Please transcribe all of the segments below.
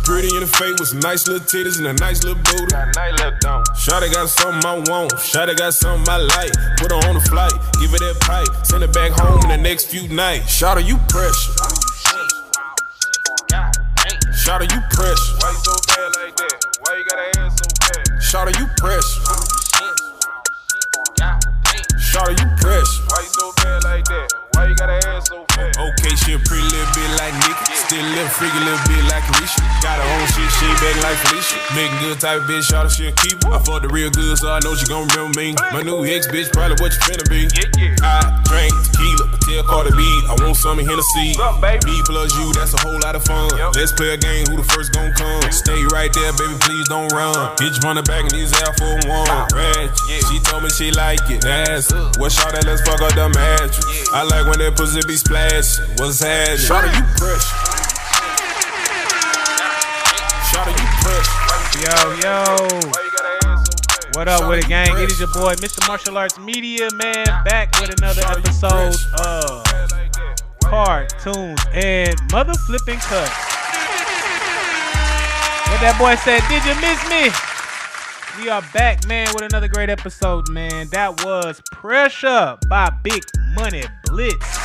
Pretty in the face with some nice little titties and a nice little booty. Shawty got something I want, Shawty got something I like. Put her on the flight, give her that pipe, send her back home in the next few nights. Shawty, you pressure. Shawty, you pressure. Why you so bad like that? Why you got ass so bad? Shawty, you pressure. Shawty, you pressure. Why you so bad like that? Why you got ass so bad? Okay, she a pretty little bit like Nicki. Still a little freaky little bit like Alicia. Got her own shit, she ain't back like Felicia. Making good type of bitch, shawty, she a keeper. I fucked the real good, so I know she gon' remember me. My new ex bitch, probably what you finna be. I drink tequila, tell Carter B, I want some in Hennessy. Me plus you, that's a whole lot of fun. Let's play a game, who the first gon' come? Stay right there, baby, please don't run. Bitch run the back and these out for one. Ratchet, she told me she like it. That's what shawty, let's fuck up the mattress. I like when that pussy be splashing. What's happening? Shawty, you pressure. Shawty, you pressure. Yo. What up with it, gang? It is your boy, Mr. Martial Arts Media, man. Back with another episode of Cartoons and Mother Flipping Cuts. What that boy said, did you miss me? We are back, man, with another great episode, man. That was Pressure by Big Money Blitz.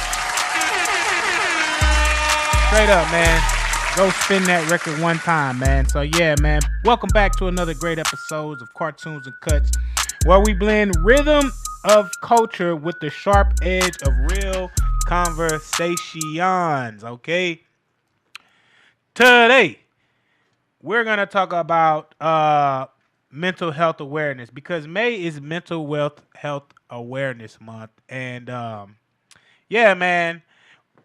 Straight up, man. Go spin that record one time, man. So, yeah, man. Welcome back to another great episode of Cartoons and Cuts, where we blend rhythm of culture with the sharp edge of real conversations, okay? Today, we're going to talk about mental health awareness, because May is Mental Health Awareness Month. And yeah, man.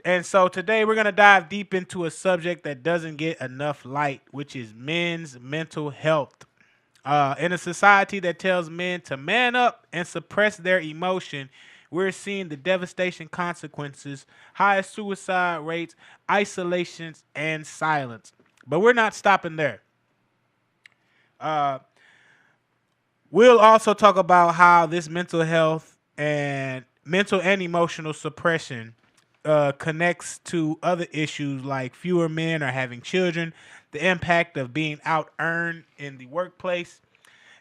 And so today we're going to dive deep into a subject that doesn't get enough light, which is men's mental health. In a society that tells men to man up and suppress their emotion, we're seeing the devastation consequences, high suicide rates, isolations, and silence. But we're not stopping there. We'll also talk about how this mental health and mental and emotional suppression connects to other issues like fewer men are having children, the impact of being out-earned in the workplace,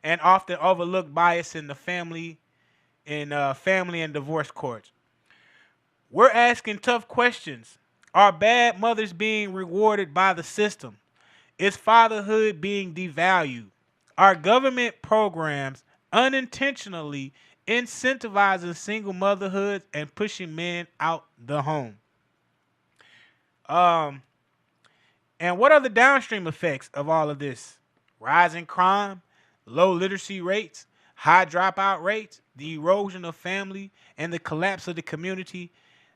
and often overlooked bias in the family and divorce courts. We're asking tough questions. Are bad mothers being rewarded by the system? Is fatherhood being devalued? Are government programs unintentionally incentivizing single motherhood and pushing men out the home? And what are the downstream effects of all of this? Rising crime, low literacy rates, high dropout rates, the erosion of family, and the collapse of the community,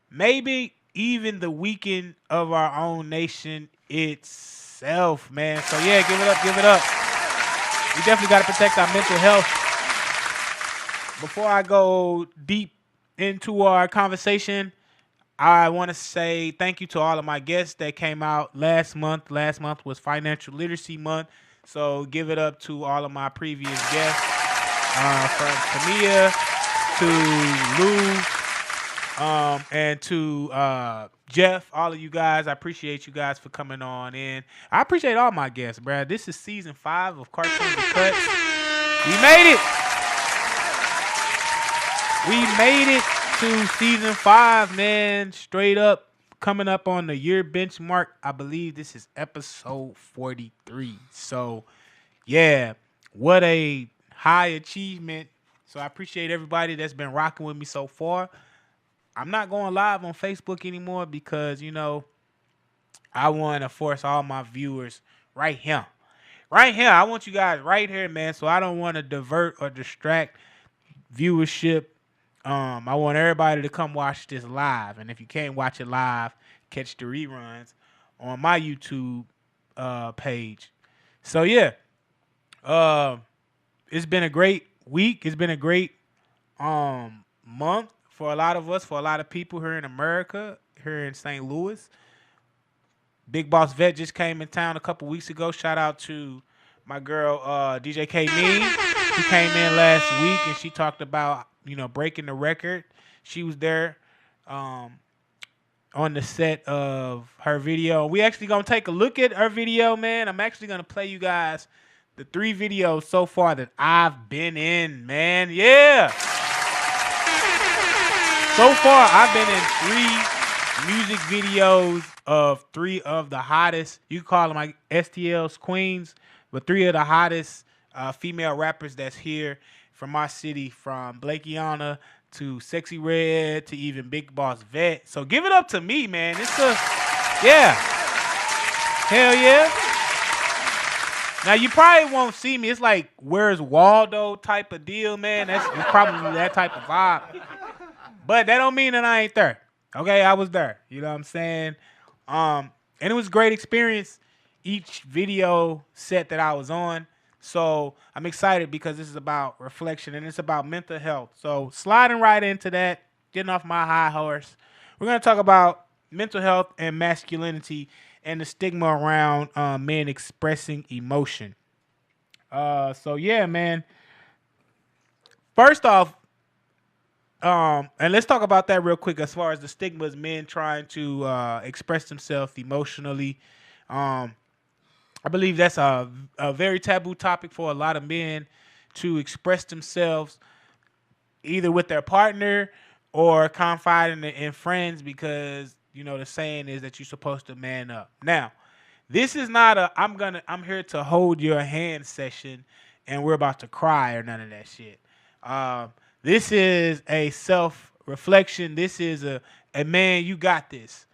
maybe even the weakening of our own nation itself, man. So yeah, give it up, give it up. We definitely got to protect our mental health. Before I go deep into our conversation, I want to say thank you to all of my guests that came out last month. Last month was Financial Literacy Month, so give it up to all of my previous guests, from Tamia to Lou, and to Jeff. All of you guys, I appreciate you guys for coming on in. I appreciate all my guests, Brad. This is season 5 of Cartoons and Cuts. We made it. We made it to season 5, man. Straight up, coming up on the year benchmark. I believe this is episode 43. So, yeah, what a high achievement. So I appreciate everybody that's been rocking with me so far. I'm not going live on Facebook anymore because, you know, I want to force all my viewers right here. Right here. I want you guys right here, man. So I don't want to divert or distract viewership. I want everybody to come watch this live. And if you can't watch it live, catch the reruns on my YouTube page. So, yeah. It's been a great week. It's been a great month for a lot of us, for a lot of people here in America, here in St. Louis. Big Boss Vet just came in town a couple weeks ago. Shout out to my girl, DJ K. Mean, who came in last week, and she talked about, you know, breaking the record. She was there on the set of her video. We actually gonna take a look at her video, man. I'm actually gonna play you guys the 3 videos so far that I've been in, man. Yeah. So far, I've been in 3 music videos of 3 of the hottest, you call them like STL's queens, but 3 of the hottest female rappers that's here from my city, from Blakeyana to Sexy Red to even Big Boss Vet. So give it up to me, man. Yeah. Hell yeah. Now, you probably won't see me. It's like, where's Waldo type of deal, man. It's probably that type of vibe. But that don't mean that I ain't there. Okay, I was there. You know what I'm saying? And it was a great experience each video set that I was on. So I'm excited because this is about reflection and it's about mental health. So sliding right into that, getting off my high horse, we're going to talk about mental health and masculinity and the stigma around men expressing emotion. So yeah, man. First off, and let's talk about that real quick as far as the stigmas, men trying to express themselves emotionally. I believe that's a very taboo topic for a lot of men to express themselves either with their partner or confiding in friends because, you know, the saying is that you're supposed to man up. Now, this is not a I'm here to hold your hand session and we're about to cry or none of that shit. This is a self-reflection. This is a man, you got this.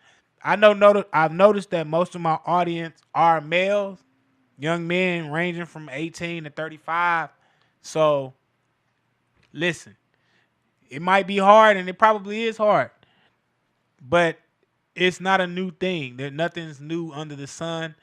I've noticed that most of my audience are males, young men ranging from 18 to 35. So, listen, it might be hard, and it probably is hard, but it's not a new thing. Nothing's new under the sun.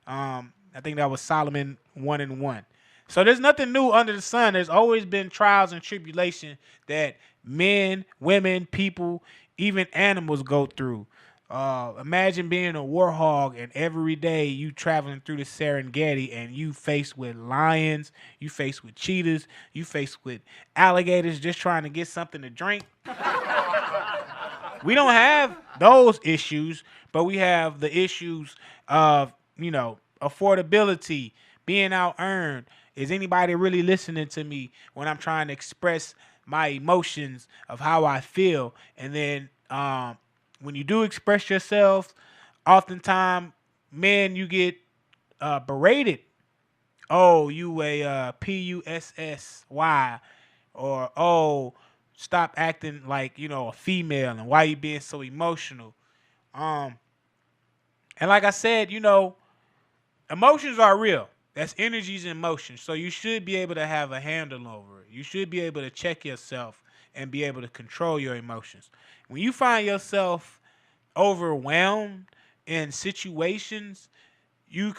I think that was Solomon 1:1. So there's nothing new under the sun. There's always been trials and tribulation that men, women, people, even animals go through. Imagine being a warhog and every day you traveling through the Serengeti and you faced with lions, you faced with cheetahs, you faced with alligators just trying to get something to drink. We don't have those issues, but we have the issues of, you know, affordability, being out earned. Is anybody really listening to me when I'm trying to express my emotions of how I feel? And then when you do express yourself, oftentimes, men, you get berated. Oh, you a PUSSY, or oh, stop acting like, you know, a female, and why you being so emotional. And like I said, you know, emotions are real. That's energies and emotions. So you should be able to have a handle over it. You should be able to check yourself and be able to control your emotions. When you find yourself overwhelmed in situations, you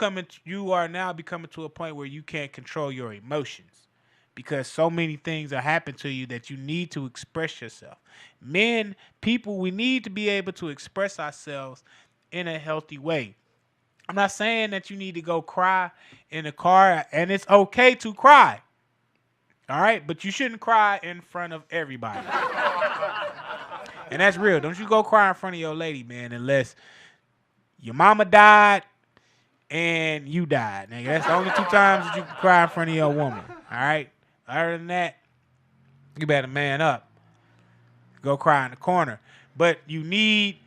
are now becoming to a point where you can't control your emotions because so many things are happening to you that you need to express yourself. Men, people, we need to be able to express ourselves in a healthy way. I'm not saying that you need to go cry in a car, and it's okay to cry. All right? But you shouldn't cry in front of everybody. And that's real. Don't you go cry in front of your lady, man, unless your mama died and you died. Nigga, that's the only 2 times that you can cry in front of your woman. All right? Other than that, you better man up. Go cry in the corner. But you need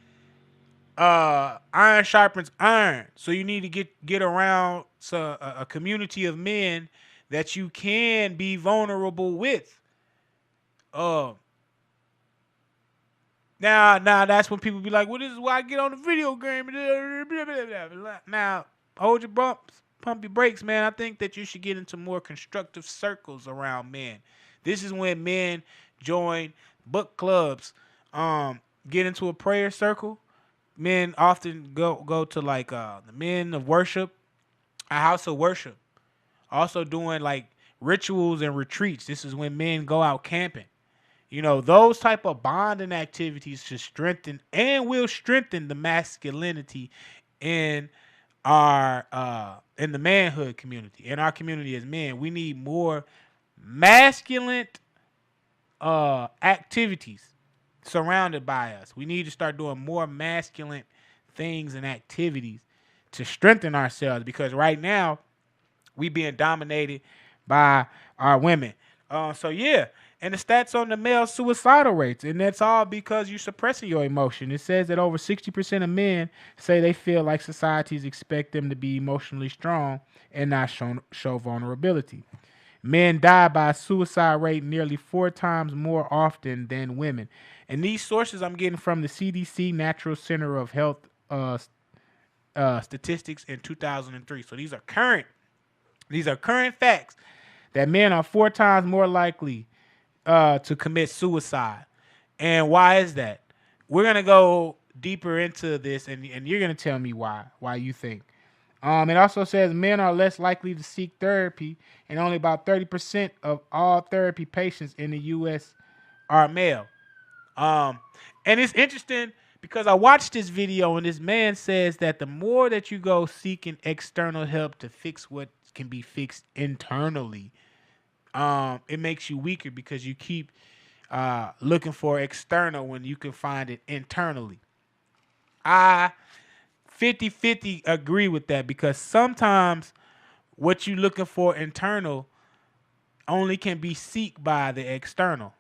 iron sharpens iron. So you need to get around a community of men that you can be vulnerable with. Now that's when people be like, well, this is why I get on the video game. Now, hold your bumps, pump your brakes, man. I think that you should get into more constructive circles around men. This is when men join book clubs, get into a prayer circle. Men often go to like the men of worship, a house of worship. Also doing like rituals and retreats. This is when men go out camping. You know, those type of bonding activities should strengthen and will strengthen the masculinity in our in the manhood community. In our community as men, we need more masculine activities. surrounded by us. We need to start doing more masculine things and activities to strengthen ourselves, because right now we being dominated by our women. So yeah, and the stats on the male suicidal rates, and that's all because you're suppressing your emotion. It says that over 60% of men say they feel like societies expect them to be emotionally strong and not show vulnerability. Men die by a suicide rate nearly 4 times more often than women. And these sources I'm getting from the CDC Natural Center of Health statistics in 2003. So these are current facts that men are 4 times more likely to commit suicide. And why is that? We're going to go deeper into this, and you're going to tell me why you think. It also says men are less likely to seek therapy, and only about 30% of all therapy patients in the U.S. are male. And it's interesting because I watched this video, and this man says that the more that you go seeking external help to fix what can be fixed internally, it makes you weaker because you keep looking for external when you can find it internally. I 50-50 agree with that, because sometimes what you're looking for internal only can be sought by the external,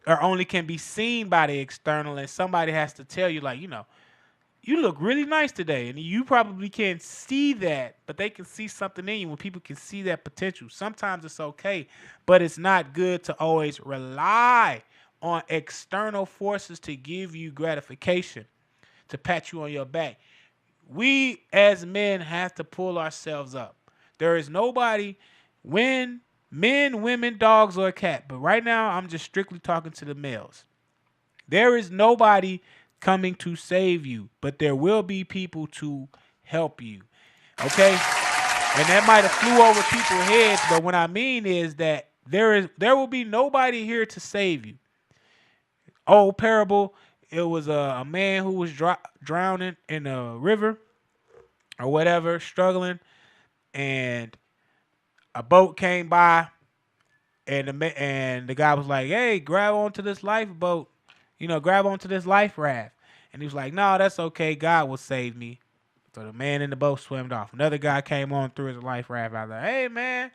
or only can be seen by the external, and somebody has to tell you, like, you look really nice today, and you probably can't see that, but they can see something in you. When people can see that potential, sometimes it's okay, but it's not good to always rely on external forces to give you gratification, to pat you on your back. We as men have to pull ourselves up. There is nobody, men, women, dogs, or a cat, but right now I'm just strictly talking to the males. There is nobody coming to save you, but there will be people to help you. Okay? And that might have flew over people's heads, but what I mean is that there will be nobody here to save you. Old parable. It was a man who was drowning in a river or whatever, struggling, and a boat came by, and the guy was like, "Hey, grab onto this lifeboat, grab onto this life raft." And he was like, "No, that's okay. God will save me." So the man in the boat swam off. Another guy came on through his life raft. I was like, "Hey, man,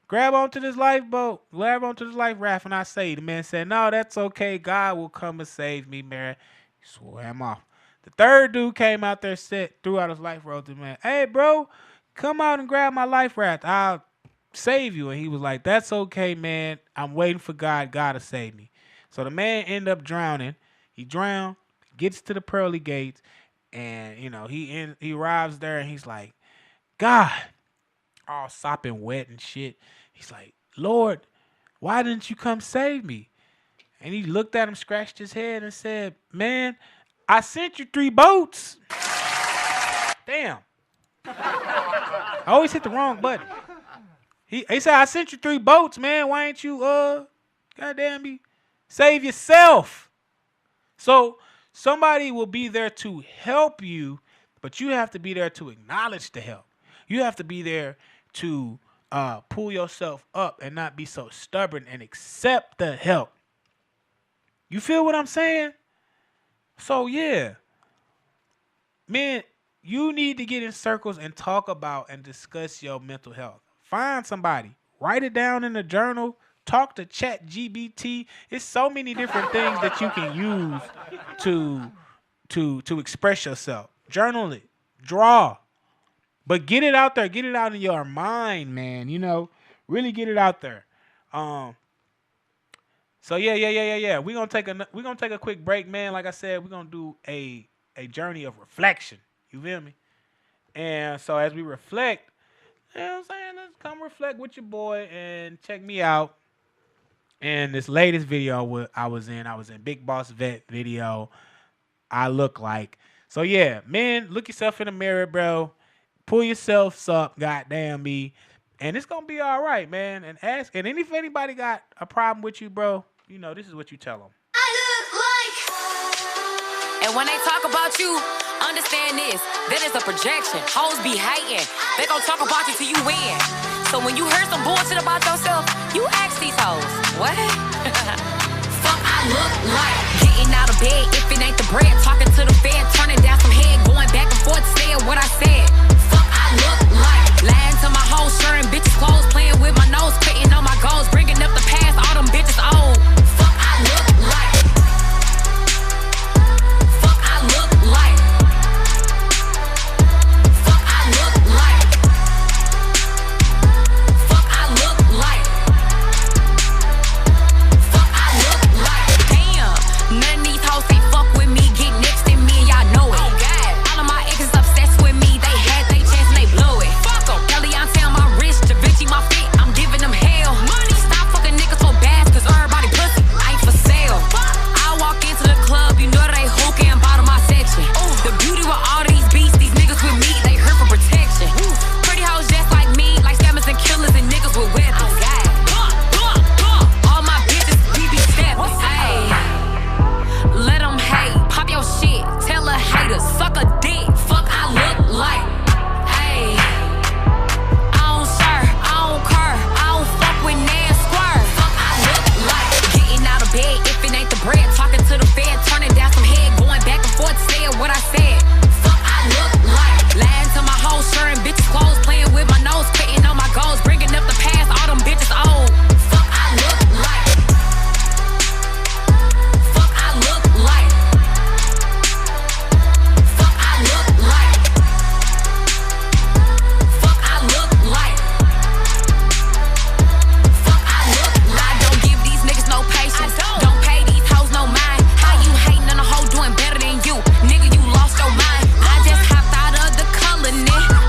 grab onto this lifeboat, grab onto this life raft, and I say." The man said, "No, that's okay. God will come and save me, man." He swam off. The third dude came out there, threw out his life raft to the man. "Hey, bro, come out and grab my life raft. I'll save you." And he was like, "That's okay, man. I'm waiting for God. God to save me." So the man ended up drowning. He drowned, gets to the pearly gates, and he arrives there, and he's like, "God," all sopping wet and shit. He's like, "Lord, why didn't you come save me?" And he looked at him, scratched his head, and said, "Man, I sent you 3 boats." Damn. I always hit the wrong button. He said, "I sent you 3 boats, man. Why ain't you, goddamn me, save yourself?" So somebody will be there to help you, but you have to be there to acknowledge the help. You have to be there to pull yourself up and not be so stubborn and accept the help. You feel what I'm saying? So yeah, man, you need to get in circles and talk about and discuss your mental health. Find somebody, write it down in a journal, talk to ChatGPT. It's so many different things that you can use to express yourself. Journal it, draw, but get it out there. Get it out in your mind, man. Really get it out there. So yeah. We're gonna take a quick break, man. Like I said, we're gonna do a journey of reflection. You feel me? And so as we reflect, you know what I'm saying, let's come reflect with your boy and check me out. And this latest video I was in Big Boss Vet video. I look like. So yeah, man, look yourself in the mirror, bro. Pull yourself up, goddamn me. And it's gonna be all right, man. And ask, and if anybody got a problem with you, bro, this is what you tell them. I look like. And when they talk about you, understand this. That is a projection. Hoes be hating. They gon' talk about you till you win. So when you heard some bullshit about yourself, you ask these hoes, what? Fuck I look like. Getting out of bed if it ain't the bread. Talking to the fed, turning down some head, going back and forth, saying what I said. Fuck, I look like lying to my hoes, sharing bitches' clothes, playing with my nose, quitting on my goals, bringing up the past. All them bitches old. Fuck, I look like. Fuck, I look like. Fuck, I look like. Fuck, I look like. Fuck, I look like. Damn, none of these hoes can't fuck with me. Get next to me and y'all know it. Oh God, all of my exes obsessed with me. They had they chance and they blew it. Fuck 'em. Eliante on my wrist, Da Vinci my feet. I'm giving them hell. Money. Stop fucking niggas so bad, cause everybody pussy. I ain't for sale. I walk into the club, you know they hookah and bottom my section. The beauty with all these beasts, these niggas with me, they hurt for protection. Pretty hoes just like me, like scammers and killers and niggas with weapons. All my bitches, we be steppin'. Ayy, let them hate, pop your shit, tell a hater, suck a dick. Fuck, I look like. Ayy, I don't serve, I don't care, I don't fuck with Nan Square. Fuck, I look like. Getting out of bed if it ain't the bread. Talking to the fed, turning down some head, going back and forth, saying what I said. Fuck, I look like. Lying to my hoes, sharing bitches' clothes, playing with my nose, quitting on my goals, bringing up the past. All them bitches old. Fuck, I look like. Fuck, I look like. Fuck, I look like. Fuck, I look like. Fuck, I look like. I don't give these niggas no patience. Don't pay these hoes no mind. How you hating on a hoe doing better than you? Nigga, you lost your mind. I just hopped out of the colony.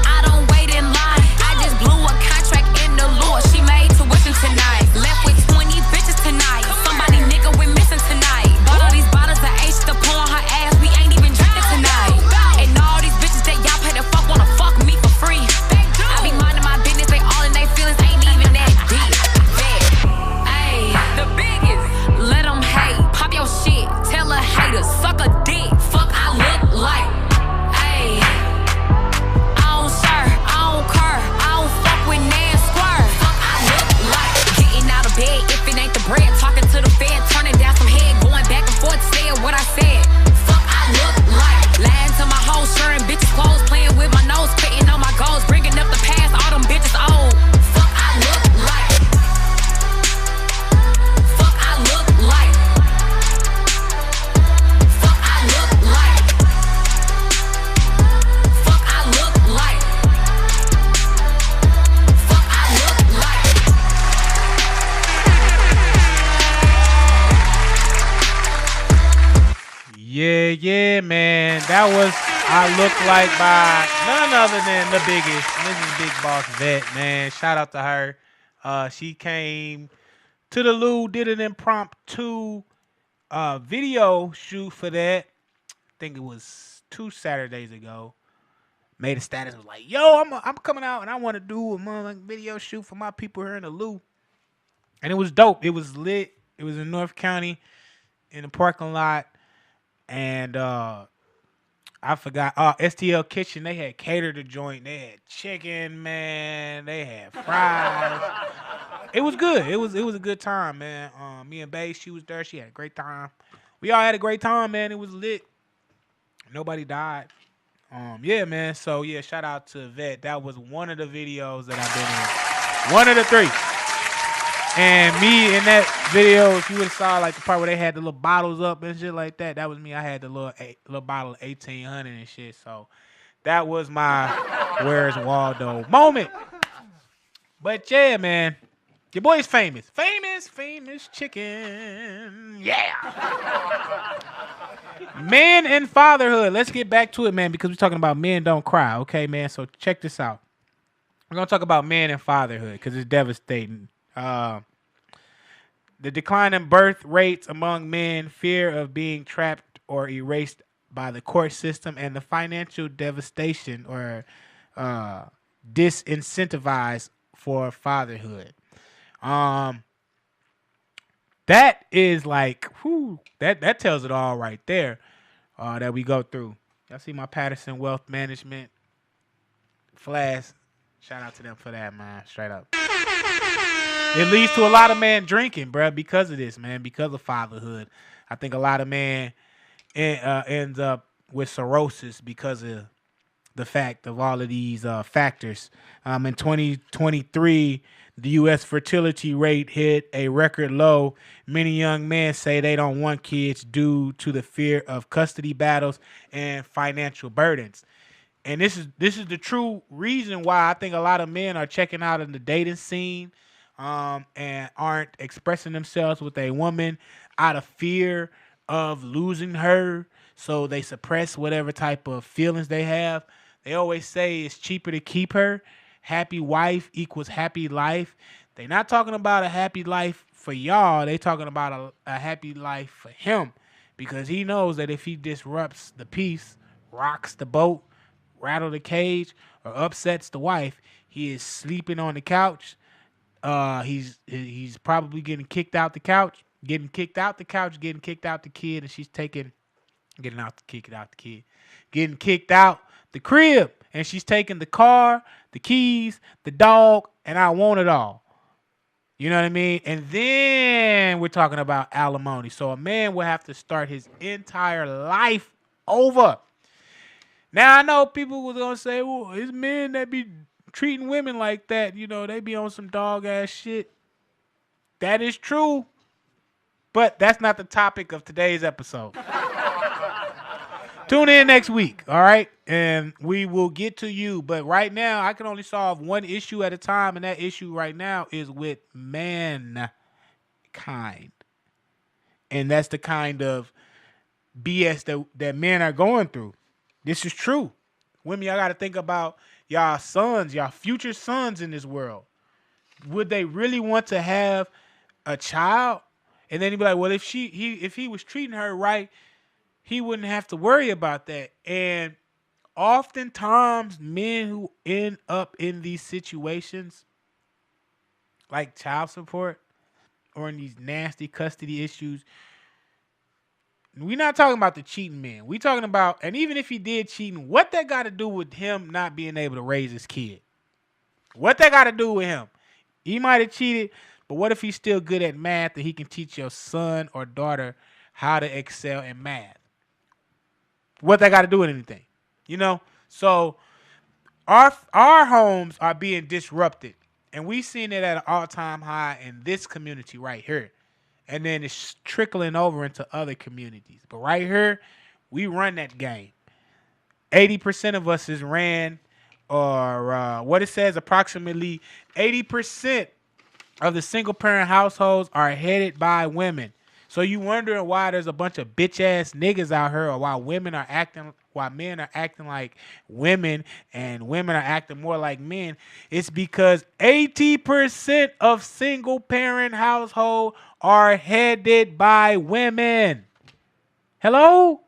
I don't wait in line. I just blew a contract in the lure. She made tuition tonight. Left with 20 bitches tonight. Somebody nigga went missing tonight. Bought all these bottles of H to pour on her ass. We ain't even drinking tonight. And all these bitches that y'all pay to fuck wanna fuck me for free. I be minding my business. They all in they feelings. Ain't even that deep. Ayy, the biggest. Let them hate. Pop your shit. Tell a hater. Suck a dick. Fuck, I look like. Ayy, I don't serve, I don't care, I don't fuck with Nan Square. Fuck, I look like. Getting out of bed if it ain't the bread. Talking to the fed, turning down some head, going back and forth, saying what I said. Fuck, I look like. Lying to my hoes, sharing bitches' clothes, playing with my nose, quitting on my goals, bringing up the past. All them bitches old. Fuck, I look like. Fuck, I look like. Fuck, I look like. Fuck, I look like. Fuck, I look like. Yeah, man. That was I Look Like by none other than the biggest, Mrs. Big Boss Vet, man. Shout out to her. She came to the Lou, did an impromptu video shoot for that. I think it was 2 Saturdays ago. Made a status, was like, yo, I'm coming out and I want to do a motherfucking video shoot for my people here in the Lou. And it was dope. It was lit. It was in North County in the parking lot. And I forgot. STL Kitchen, they had catered the joint. They had chicken, man. They had fries. It was good. It was a good time, man. Me and Bae, she was there. She had a great time. We all had a great time, man. It was lit. Nobody died. Yeah, man. So yeah, shout out to Vet. That was one of the videos that I've been in. One of the 3. And me in that video, if you would have saw like the part where they had the little bottles up and shit like that, that was me. I had the little bottle of 1800 and shit. So that was my Where's Waldo moment. But yeah, man, your boy's famous. Famous chicken. Yeah. Men and fatherhood. Let's get back to it, man, because we're talking about men don't cry. Okay, man. So check this out. We're going to talk about men and fatherhood because it's devastating. The decline in birth rates among men, fear of being trapped or erased by the court system, and the financial devastation or disincentivized for fatherhood. That is like, whew, that tells it all right there that we go through. Y'all see my Patterson Wealth Management flash. Shout out to them for that, man. Straight up. It leads to a lot of men drinking, bruh, because of this, man, because of fatherhood. I think a lot of men ends up with cirrhosis because of the fact of all of these factors. In 2023, the U.S. fertility rate hit a record low. Many young men say they don't want kids due to the fear of custody battles and financial burdens. And this is the true reason why I think a lot of men are checking out in the dating scene and aren't expressing themselves with a woman out of fear of losing her. So they suppress whatever type of feelings they have. They always say it's cheaper to keep her. Happy wife equals happy life. They're not talking about a happy life for y'all. They're talking about a happy life for him, because he knows that if he disrupts the peace, rocks the boat, rattle the cage, or upsets the wife, he is sleeping on the couch. He's probably getting kicked out the couch, getting kicked out the kid, and she's getting kicked out the crib, and she's taking the car, the keys, the dog, and I want it all. You know what I mean? And then we're talking about alimony. So a man will have to start his entire life over. Now, I know people were going to say, well, it's men that be treating women like that. You know, they be on some dog-ass shit. That is true. But that's not the topic of today's episode. Tune in next week, all right? And we will get to you. But right now, I can only solve one issue at a time, and that issue right now is with mankind. And that's the kind of BS that men are going through. This is true. Women, y'all got to think about y'all sons, y'all future sons in this world. Would they really want to have a child? And then he'd be like, well, if he was treating her right, he wouldn't have to worry about that. And oftentimes, men who end up in these situations, like child support or in these nasty custody issues, we're not talking about the cheating men. We're talking about, and even if he did cheating, what that got to do with him not being able to raise his kid? What that got to do with him? He might have cheated, but what if he's still good at math and he can teach your son or daughter how to excel in math? What that got to do with anything? You know? So our homes are being disrupted, and we've seen it at an all-time high in this community right here. And then it's trickling over into other communities. But right here, we run that game. 80% of us is ran, or what it says, approximately 80% of the single-parent households are headed by women. So you wondering why there's a bunch of bitch-ass niggas out here, or why men are acting like women and women are acting more like men. It's because 80% of single-parent households are headed by women. Hello?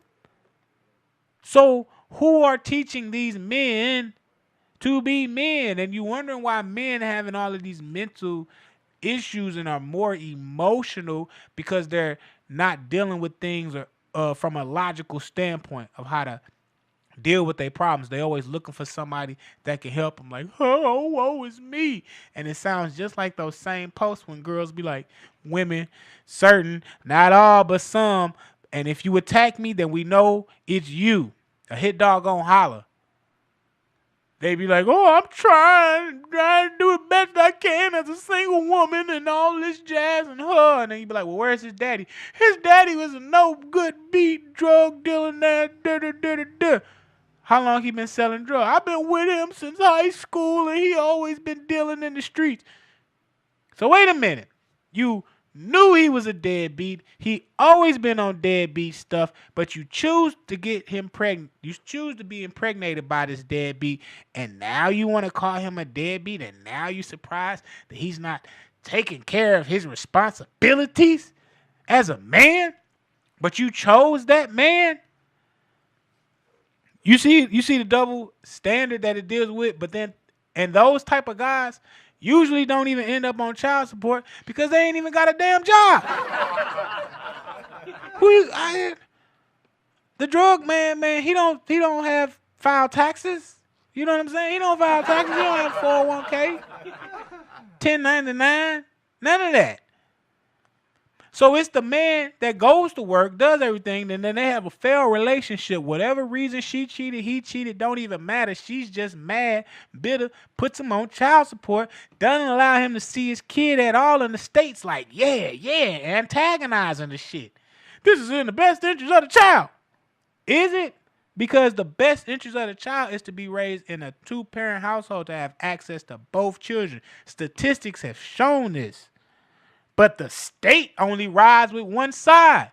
So who are teaching these men to be men? And you wondering why men having all of these mental issues and are more emotional, because they're not dealing with things from a logical standpoint of how to deal with their problems. They always looking for somebody that can help them, like, oh, woe is me. And it sounds just like those same posts when girls be like, women, certain, not all, but some, and if you attack me, then we know it's you. A hit dog gonna holler. They be like, oh, I'm trying to do the best I can as a single woman and all this jazz and her. And then you be like, well, where's his daddy? His daddy was a no good beat drug dealer. How long he been selling drugs? I've been with him since high school, and he always been dealing in the streets. So wait a minute. You knew he was a deadbeat. He always been on deadbeat stuff, but you choose to get him pregnant. You choose to be impregnated by this deadbeat, and now you want to call him a deadbeat, and now you surprised that he's not taking care of his responsibilities as a man, but you chose that man. You see the double standard that it deals with, but then, and those type of guys usually don't even end up on child support because they ain't even got a damn job. The drug man, he don't have file taxes. You know what I'm saying? He don't file taxes. He don't have 401k, 1099. None of that. So it's the man that goes to work, does everything, and then they have a failed relationship. Whatever reason she cheated, he cheated, don't even matter. She's just mad, bitter, puts him on child support, doesn't allow him to see his kid at all in the States. Like, yeah, antagonizing the shit. This is in the best interest of the child. Is it? Because the best interest of the child is to be raised in a 2-parent household to have access to both children. Statistics have shown this. But the state only rides with one side.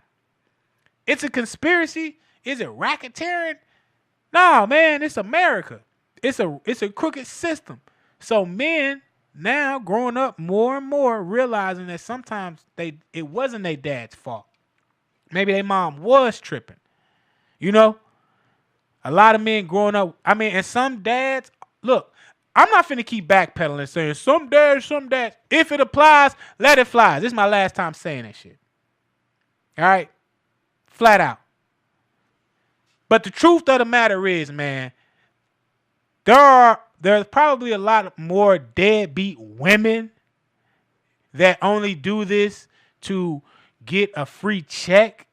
It's a conspiracy. Is it racketeering? No, man, it's America. It's a crooked system. So men now growing up more and more realizing that sometimes it wasn't their dad's fault. Maybe their mom was tripping. You know? A lot of men growing up, and some dads, look, I'm not finna keep backpedaling and saying some dads, if it applies, let it fly. This is my last time saying that shit. All right? Flat out. But the truth of the matter is, man, there's probably a lot more deadbeat women that only do this to get a free check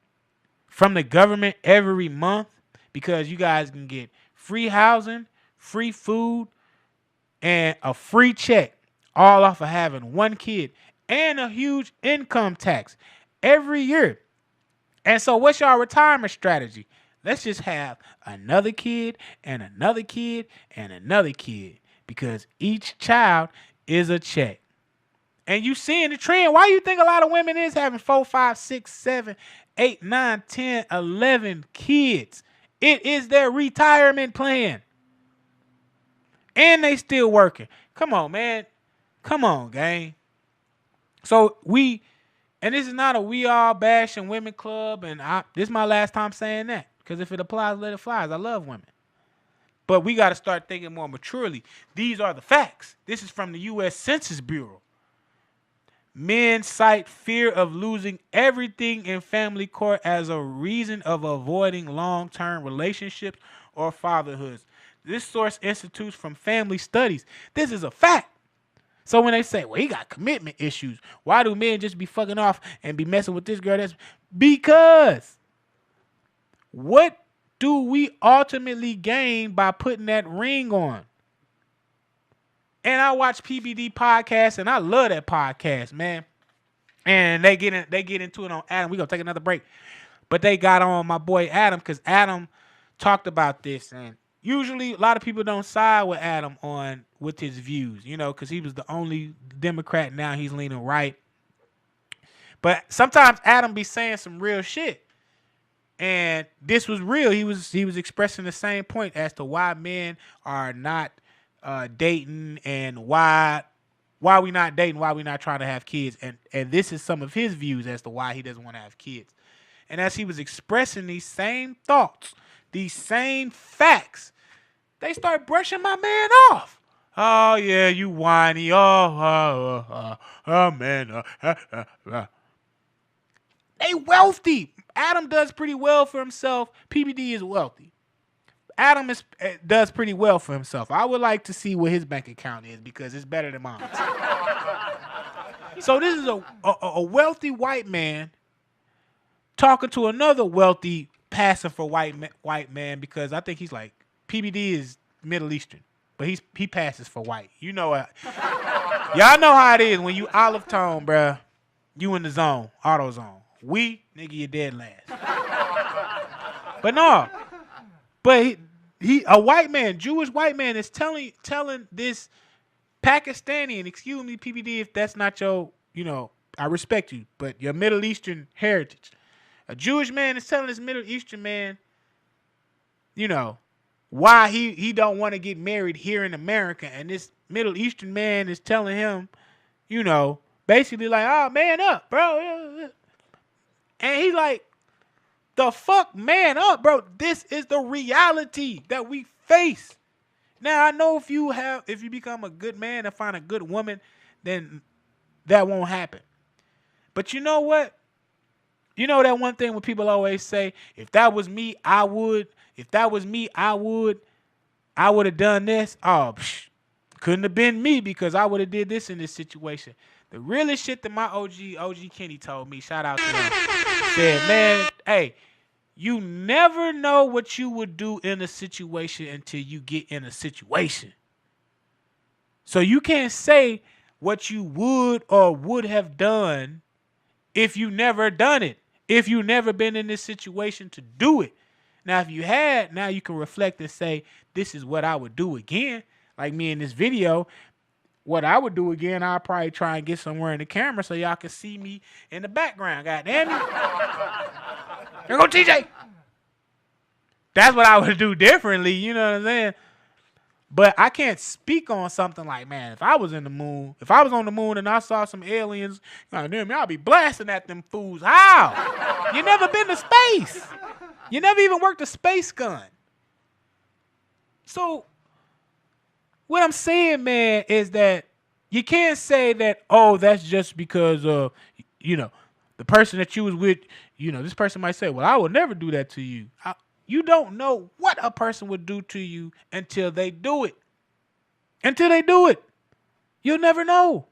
from the government every month because you guys can get free housing, free food, and a free check, all off of having one kid, and a huge income tax every year. And so what's your retirement strategy? Let's just have another kid and another kid and another kid, because each child is a check. And you seeing the trend. Why you think a lot of women is having 4, 5, 6, 7, 8, 9, 10, 11 kids? It is their retirement plan. And they still working. Come on, man. Come on, gang. So and this is not a we all bashing women club, and this is my last time saying that. Because if it applies, let it fly. I love women. But we got to start thinking more maturely. These are the facts. This is from the U.S. Census Bureau. Men cite fear of losing everything in family court as a reason of avoiding long-term relationships or fatherhoods. This source institutes from family studies. This is a fact. So when they say, well, he got commitment issues, why do men just be fucking off and be messing with this girl? That's because what do we ultimately gain by putting that ring on? And I watch PBD podcast, and I love that podcast, man. And they get into it on Adam. We're gonna take another break. But they got on my boy Adam, because Adam talked about this, and usually a lot of people don't side with Adam with his views, because he was the only Democrat. Now he's leaning right. But sometimes Adam be saying some real shit. And this was real. He was expressing the same point as to why men are not dating, and why we not dating, why we not trying to have kids. And this is some of his views as to why he doesn't want to have kids. And as he was expressing these same thoughts, these same facts, they start brushing my man off. Oh, yeah, you whiny. Oh, man. They wealthy. Adam does pretty well for himself. PBD is wealthy. Adam does pretty well for himself. I would like to see what his bank account is, because it's better than mine. So this is a wealthy white man talking to another wealthy passing for white man, because I think he's like, PBD is Middle Eastern, but he passes for white. You know what? Y'all know how it is when you olive tone, bruh. You in the zone, auto zone. Nigga, you dead last. But no. But he a white man, Jewish white man, is telling this Pakistani, and excuse me, PBD, if that's not your, I respect you, but your Middle Eastern heritage. A Jewish man is telling this Middle Eastern man, why he don't want to get married here in America, and this Middle Eastern man is telling him, basically like, oh, man up, bro. And he's like, the fuck man up, bro. This is the reality that we face. Now, I know if you become a good man and find a good woman, then that won't happen. But you know what? You know that one thing when people always say, if that was me, I would. If that was me, I would have done this. Oh, Couldn't have been me because I would have did this in this situation. The realest shit that my OG Kenny told me, shout out to him, said, man, hey, you never know what you would do in a situation until you get in a situation. So you can't say what you would or would have done if you never done it, if you never been in this situation to do it. Now, if you had, now you can reflect and say, this is what I would do again. Like me in this video, what I would do again, I'll probably try and get somewhere in the camera so y'all can see me in the background. God damn it. There go TJ. That's what I would do differently, you know what I'm saying? But I can't speak on something like, man, if I was on the moon and I saw some aliens, God damn, I'll be blasting at them fools. How? You never been to space. You never even worked a space gun. So what I'm saying, man, is that you can't say that, oh, that's just because, the person that you was with, this person might say, well, I would never do that to you. You don't know what a person would do to you until they do it. Until they do it. You'll never know.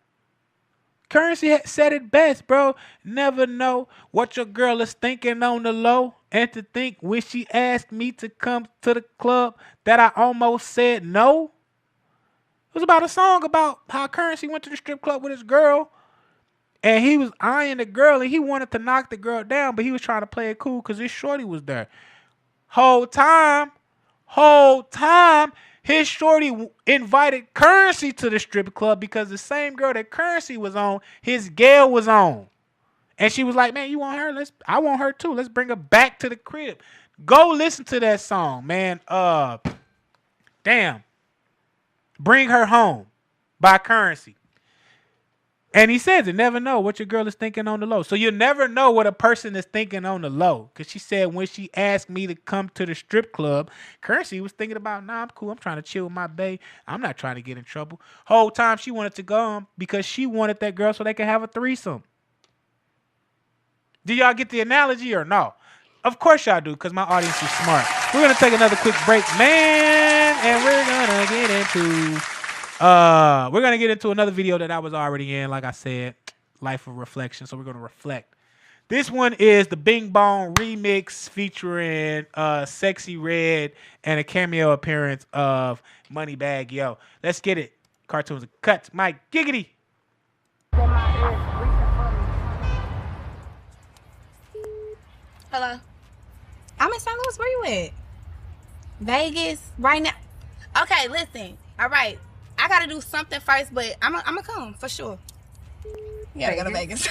Currency said it best, bro. Never know what your girl is thinking on the low. And to think when she asked me to come to the club that I almost said no. It was about a song about how Currency went to the strip club with his girl. And he was eyeing the girl and he wanted to knock the girl down. But he was trying to play it cool because his shorty was there. Whole time, his shorty invited Currency to the strip club because the same girl that Currency was on, his gal was on. And she was like, man, you want her? I want her too. Let's bring her back to the crib. Go listen to that song, man. Bring Her Home by Currency. And he says it, never know what your girl is thinking on the low. So you'll never know what a person is thinking on the low. Because she said when she asked me to come to the strip club, Currency was thinking about, nah, I'm cool. I'm trying to chill with my bae. I'm not trying to get in trouble. Whole time she wanted to go because she wanted that girl so they could have a threesome. Do y'all get the analogy or no? Of course y'all do, because my audience is smart. We're going to take another quick break, man. And we're going to get into another video that I was already in, like I said, Life of Reflection. So we're going to reflect. This one is the Bing Bong remix featuring Sexy Red and a cameo appearance of Moneybag Yo. Let's get it. Cartoons and cuts. Mike Giggity. Hello. I'm in St. Louis. Where you at? Vegas right now. Okay, listen. All right. I gotta do something first, but I'm gonna come for sure. You gotta go to Vegas.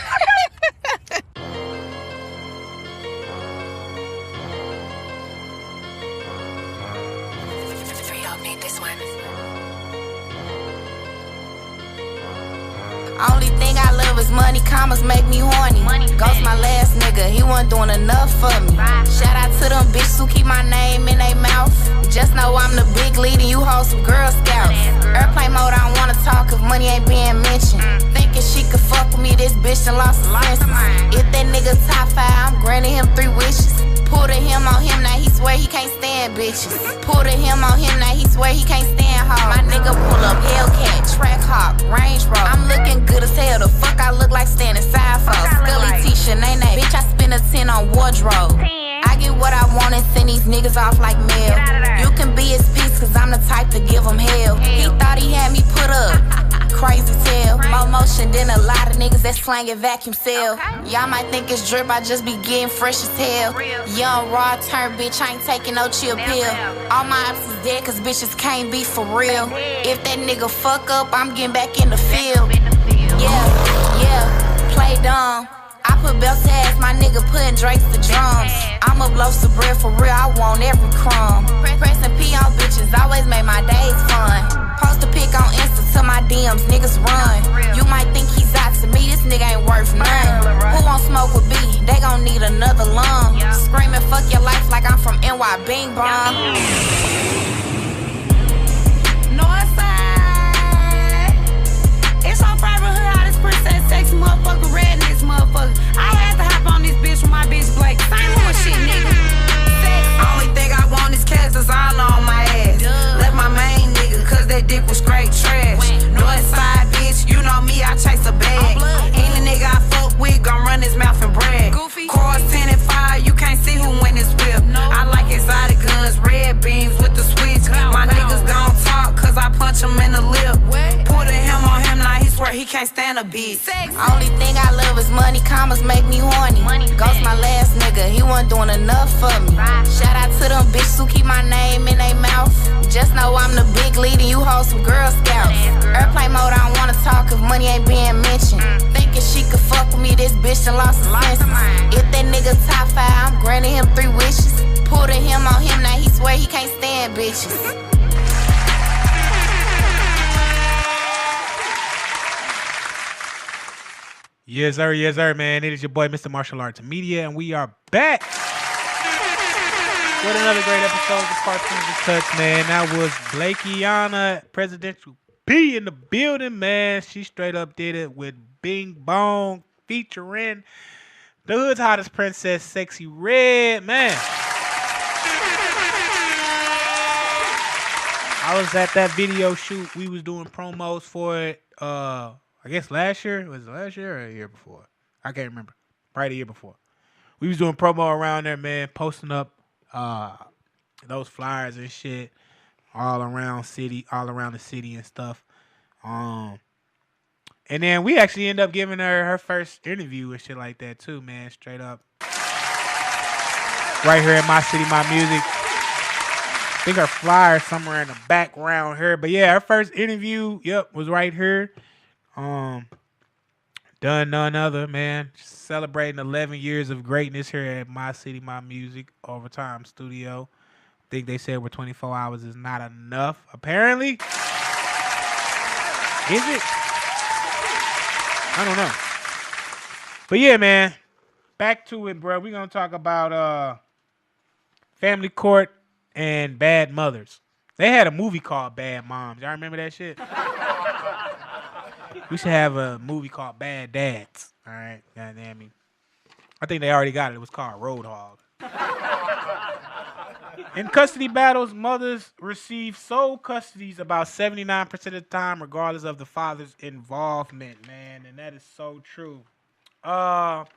Only thing I love is money, commas make me horny. Ghost my last nigga, he wasn't doing enough for me. Shout out to them bitches who keep my name in their mouth. Just know I'm the big lead and you hold some Girl Scouts. Airplane mode, I don't wanna talk if money ain't being mentioned. Thinking she could fuck with me, this bitch done lost her senses. If that nigga top 5, I'm granting him 3 wishes. Pull to him on him, now he swear he can't stand bitches. Pull to him on him, now he swear he can't stand hoes. My nigga pull up Hellcat, Track Hawk, Range Rover. I'm looking good as hell, the fuck I look like standing side for. Scully T-shirt, nay, bitch, I spend a 10 on wardrobe. I get what I want and send these niggas off like mail. You can be his piece, cause I'm the type to give him hell. He thought he had me put up. Crazy tale, more motion than a lot of niggas that slangin' vacuum seal. Y'all might think it's drip, I just be getting fresh as hell. Young raw turn bitch, I ain't taking no chill pill. All my ops is dead cause bitches can't be for real. If that nigga fuck up, I'm getting back in the field. Yeah, play dumb. I put belts to ass, my nigga putting Drakes to drums. I'ma blow some bread for real, I want every crumb. Pressing P on bitches, always make my days fun. Post a pic on Insta to my DMs, niggas run. You might think he's out to me, this nigga ain't worth none. Who won't smoke with B? They gon' need another lung. Screaming fuck your life like I'm from NY Bing Bong. Northside. It's on FATHERHOOD, how this princess sexy motherfucker red in this motherfucker. I had to hop on this bitch with my bitch Blake. Same one shit, nigga. Only thing I want is cash, that's all on my ass. Left my main nigga, cause that dick was straight trash. he can't stand a bitch. Only thing I love is money, commas make me horny. Ghost my last nigga, he wasn't doing enough for me. Shout out to them bitches who keep my name in their mouth. Just know I'm the big lead and you hold some Girl Scouts. Airplane mode, I don't wanna talk if money ain't being mentioned. Thinking she could fuck with me, this bitch done lost her senses. If that nigga top 5, I'm granting him 3 wishes. Putting him on him, now he swear he can't stand bitches. Yes, sir, man. It is your boy, Mr. Martial Arts Media, and we are back with another great episode of Cartoons and Cuts, man. That was Blakeyana, Presidential P in the building, man. She straight up did it with Bing Bong featuring the hood's hottest princess, Sexy Red, man. I was at that video shoot. We was doing promos for it. I guess last year. Was it last year or a year before? I can't remember. Probably the year before. We was doing promo around there, man, posting up those flyers and shit all around the city and stuff. And then we actually ended up giving her first interview and shit like that too, man. Straight up. Right here in My City, My Music. I think her flyer somewhere in the background here. But yeah, her first interview, was right here. Done none other, man. Celebrating 11 years of greatness here at My City, My Music Overtime Studio. I think they said we're 24 hours is not enough. Apparently. Is it? I don't know. But yeah, man. Back to it, bro. We're going to talk about family court and bad mothers. They had a movie called Bad Moms. Y'all remember that shit? We should have a movie called Bad Dads. All right. Goddamn me. I think they already got it. It was called Roadhog. In custody battles, mothers receive sole custodies about 79% of the time, regardless of the father's involvement, man. And that is so true. The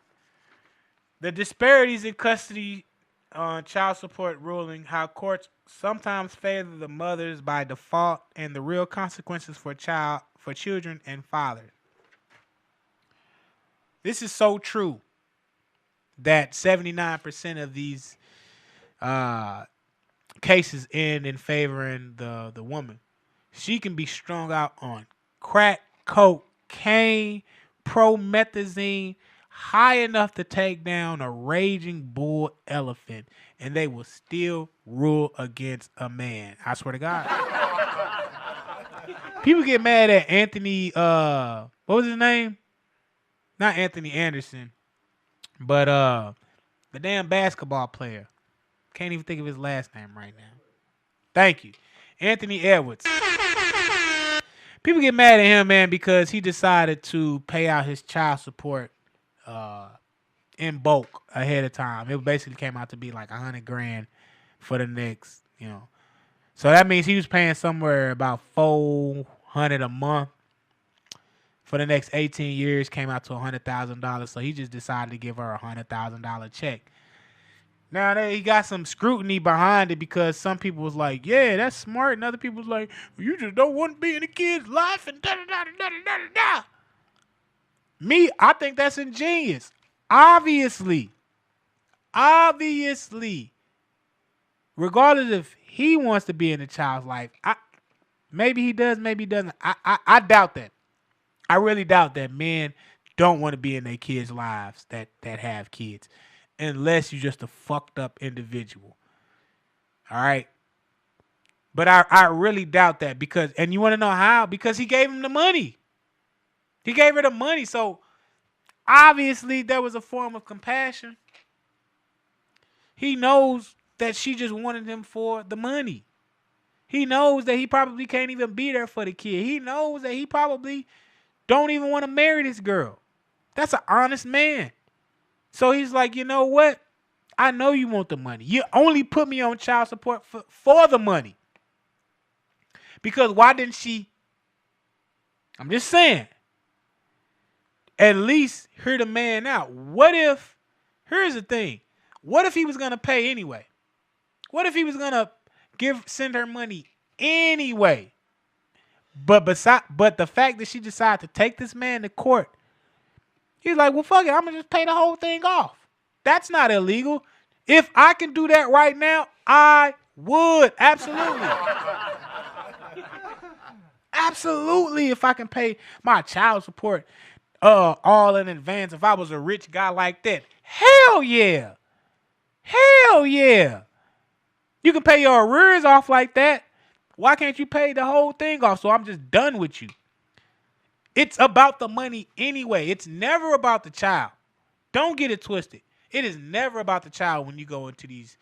disparities in custody child support ruling, how courts sometimes favor the mothers by default, and the real consequences for children and fathers. This is so true that 79% of these cases end in favoring the woman. She can be strung out on crack, cocaine, promethazine, high enough to take down a raging bull elephant, and they will still rule against a man. I swear to God. People get mad at Anthony, what was his name? Not Anthony Anderson, but the damn basketball player. Can't even think of his last name right now. Thank you. Anthony Edwards. People get mad at him, man, because he decided to pay out his child support in bulk ahead of time. It basically came out to be like $100,000 for the next, So that means he was paying somewhere about $400 a month for the next 18 years. Came out to $100,000. So he just decided to give her a $100,000 check. Now he got some scrutiny behind it because some people was like, "Yeah, that's smart," and other people was like, "You just don't want to be in a kid's life," and da da da da da da da. Me, I think that's ingenious. Obviously, regardless if he wants to be in a child's life, maybe he does, maybe he doesn't. I doubt that. I really doubt that men don't want to be in their kids' lives that have kids, unless you're just a fucked up individual. All right. But I really doubt that because, and you want to know how? Because he gave him the money. He gave her the money. So obviously there was a form of compassion. He knows that she just wanted him for the money. He knows that he probably can't even be there for the kid. He knows that he probably don't even want to marry this girl. That's an honest man. So he's like, you know what? I know you want the money. You only put me on child support for the money. Because why didn't she? I'm just saying. At least hear the man out. What if, here's the thing. What if he was going to pay anyway? What if he was going to send her money anyway? But the fact that she decided to take this man to court, he's like, well, fuck it, I'm gonna just pay the whole thing off. That's not illegal. If I can do that right now, I would. Absolutely. Absolutely. If I can pay my child support all in advance, if I was a rich guy like that, hell yeah. Hell yeah. You can pay your arrears off like that. Why can't you pay the whole thing off? So I'm just done with you. It's about the money anyway. It's never about the child. Don't get it twisted. It is never about the child when you go into these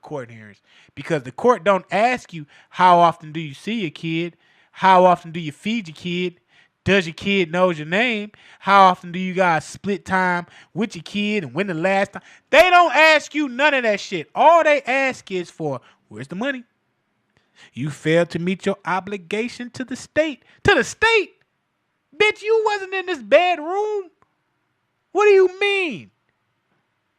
court hearings, because the court don't ask you how often do you see your kid, how often do you feed your kid, does your kid knows your name, how often do you guys split time with your kid, and when the last time. They don't ask you none of that shit. All they ask is for, where's the money? You failed to meet your obligation to the state. To the state? Bitch, you wasn't in this bedroom. What do you mean?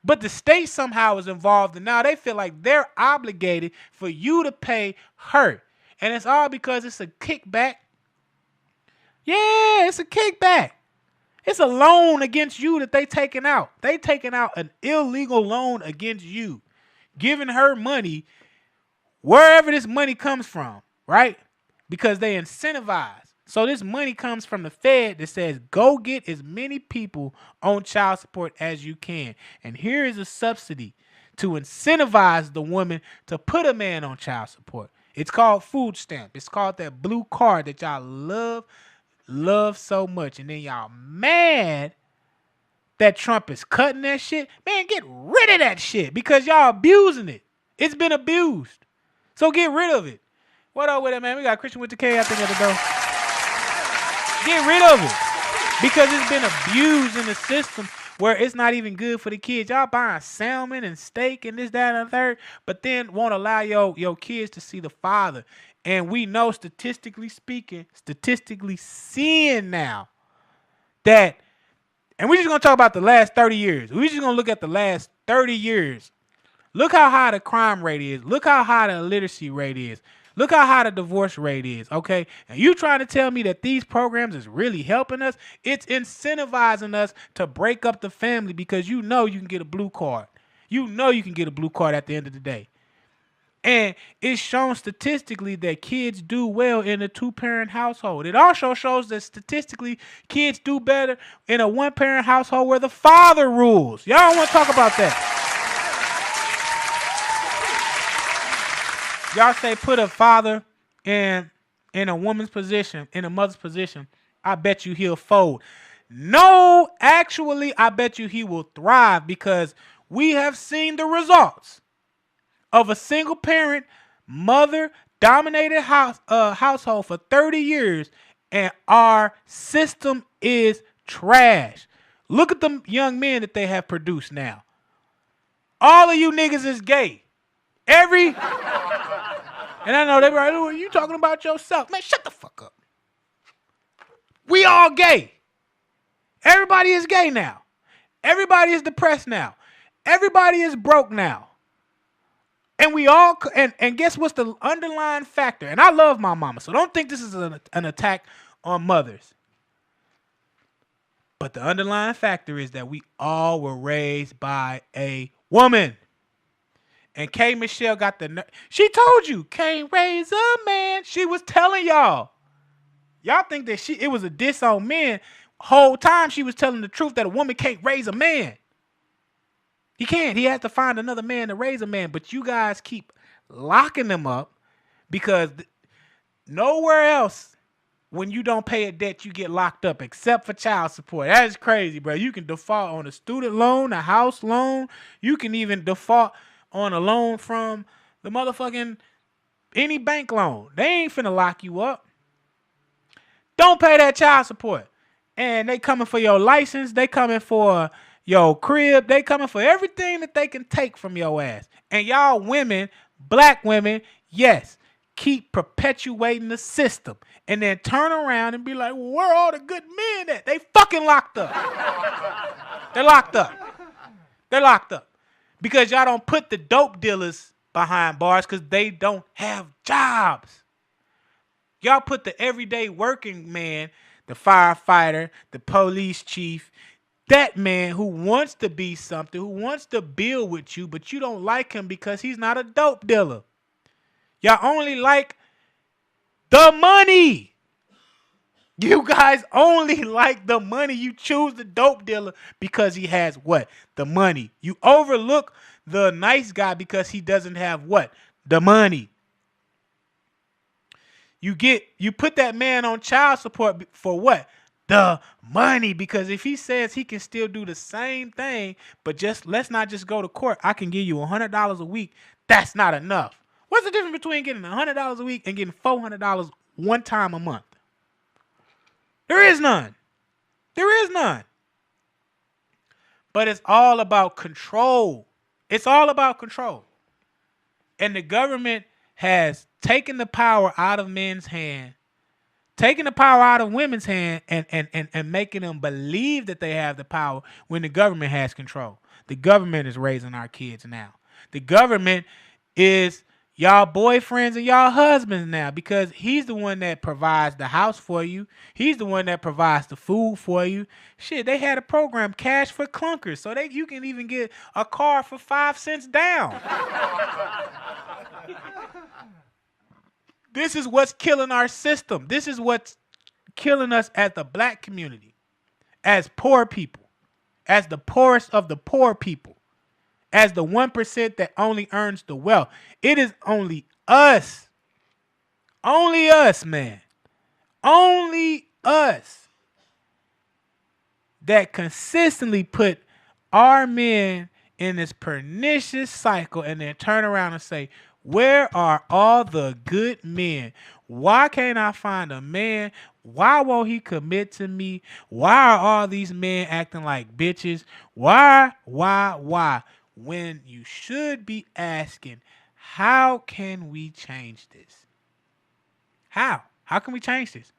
But the state somehow is involved, and now they feel like they're obligated for you to pay her. And it's all because it's a kickback. Yeah, it's a kickback. It's a loan against you that they taking out. They taking out an illegal loan against you, giving her money wherever this money comes from, right? Because they incentivize. So this money comes from the Fed that says, go get as many people on child support as you can. And here is a subsidy to incentivize the woman to put a man on child support. It's called food stamp. It's called that blue card that y'all love so much. And then y'all mad that Trump is cutting that shit. Man, get rid of that shit because y'all abusing it. It's been abused. So get rid of it. What up with it, man? We got Christian with the K, I think, at the door. Get rid of it because it's been abused in the system where it's not even good for the kids. Y'all buying salmon and steak and this, that, and the third, but then won't allow your kids to see the father. And we know statistically seeing now that, and we're just going to talk about the last 30 years. We're just going to look at the last 30 years. Look how high the crime rate is. Look how high the illiteracy rate is. Look how high the divorce rate is, okay? And you trying to tell me that these programs is really helping us? It's incentivizing us to break up the family because you know you can get a blue card. You know you can get a blue card at the end of the day. And it's shown statistically that kids do well in a two-parent household. It also shows that statistically kids do better in a one-parent household where the father rules. Y'all don't want to talk about that. Y'all say put a father in a woman's position, in a mother's position. I bet you he'll fold. No, actually, I bet you he will thrive because we have seen the results of a single parent, mother dominated household for 30 years, and our system is trash. Look at the young men that they have produced now. All of you niggas is gay. And I know they be like, oh, you talking about yourself. Man, shut the fuck up. We all gay. Everybody is gay now. Everybody is depressed now. Everybody is broke now. And we all, and guess what's the underlying factor? And I love my mama, so don't think this is an attack on mothers. But the underlying factor is that we all were raised by a woman. And K. Michelle got the she told you, can't raise a man. She was telling y'all. Y'all think that it was a diss on men. Whole time she was telling the truth that a woman can't raise a man. He can't. He has to find another man to raise a man. But you guys keep locking them up because nowhere else when you don't pay a debt you get locked up except for child support. That is crazy, bro. You can default on a student loan, a house loan. You can even default on a loan from the motherfucking any bank loan. They ain't finna lock you up. Don't pay that child support. And they coming for your license. They coming for your crib. They coming for everything that they can take from your ass. And y'all women, black women, yes, keep perpetuating the system. And then turn around and be like, well, where are all the good men at? They fucking locked up. They're locked up. They're locked up. Because y'all don't put the dope dealers behind bars because they don't have jobs. Y'all put the everyday working man, the firefighter, the police chief, that man who wants to be something, who wants to build with you, but you don't like him because he's not a dope dealer. Y'all only like the money. You guys only like the money. You choose the dope dealer because he has what? The money. You overlook the nice guy because he doesn't have what? The money. You put that man on child support for what? The money. Because if he says he can still do the same thing, but let's not just go to court. I can give you $100 a week. That's not enough. What's the difference between getting $100 a week and getting $400 one time a month? There is none. There is none. But it's all about control. It's all about control. And the government has taken the power out of men's hand, taking the power out of women's hand, and making them believe that they have the power when the government has control. The government is raising our kids now. The government is y'all boyfriends and y'all husbands now because he's the one that provides the house for you. He's the one that provides the food for you. Shit, they had a program, Cash for Clunkers, so you can even get a car for 5 cents down. This is what's killing our system. This is what's killing us as the black community, as poor people, as the poorest of the poor people, as the 1% that only earns the wealth. It is only us. Only us, man. Only us that consistently put our men in this pernicious cycle and then turn around and say, where are all the good men? Why can't I find a man? Why won't he commit to me? Why are all these men acting like bitches? Why? When you should be asking, how can we change this? How? How can we change this?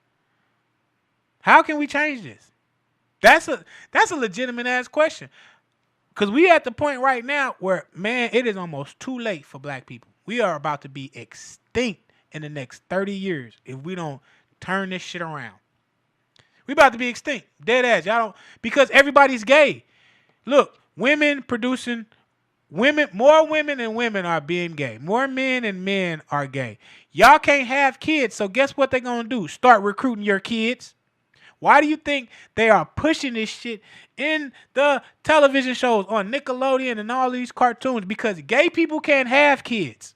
How can we change this? That's a legitimate ass question. Because we at the point right now where, man, it is almost too late for black people. We are about to be extinct in the next 30 years if we don't turn this shit around. We about to be extinct. Dead ass. Y'all don't, because everybody's gay. Look, more women and women are being gay. More men and men are gay. Y'all can't have kids, so guess what they're going to do? Start recruiting your kids. Why do you think they are pushing this shit in the television shows on Nickelodeon and all these cartoons? Because gay people can't have kids.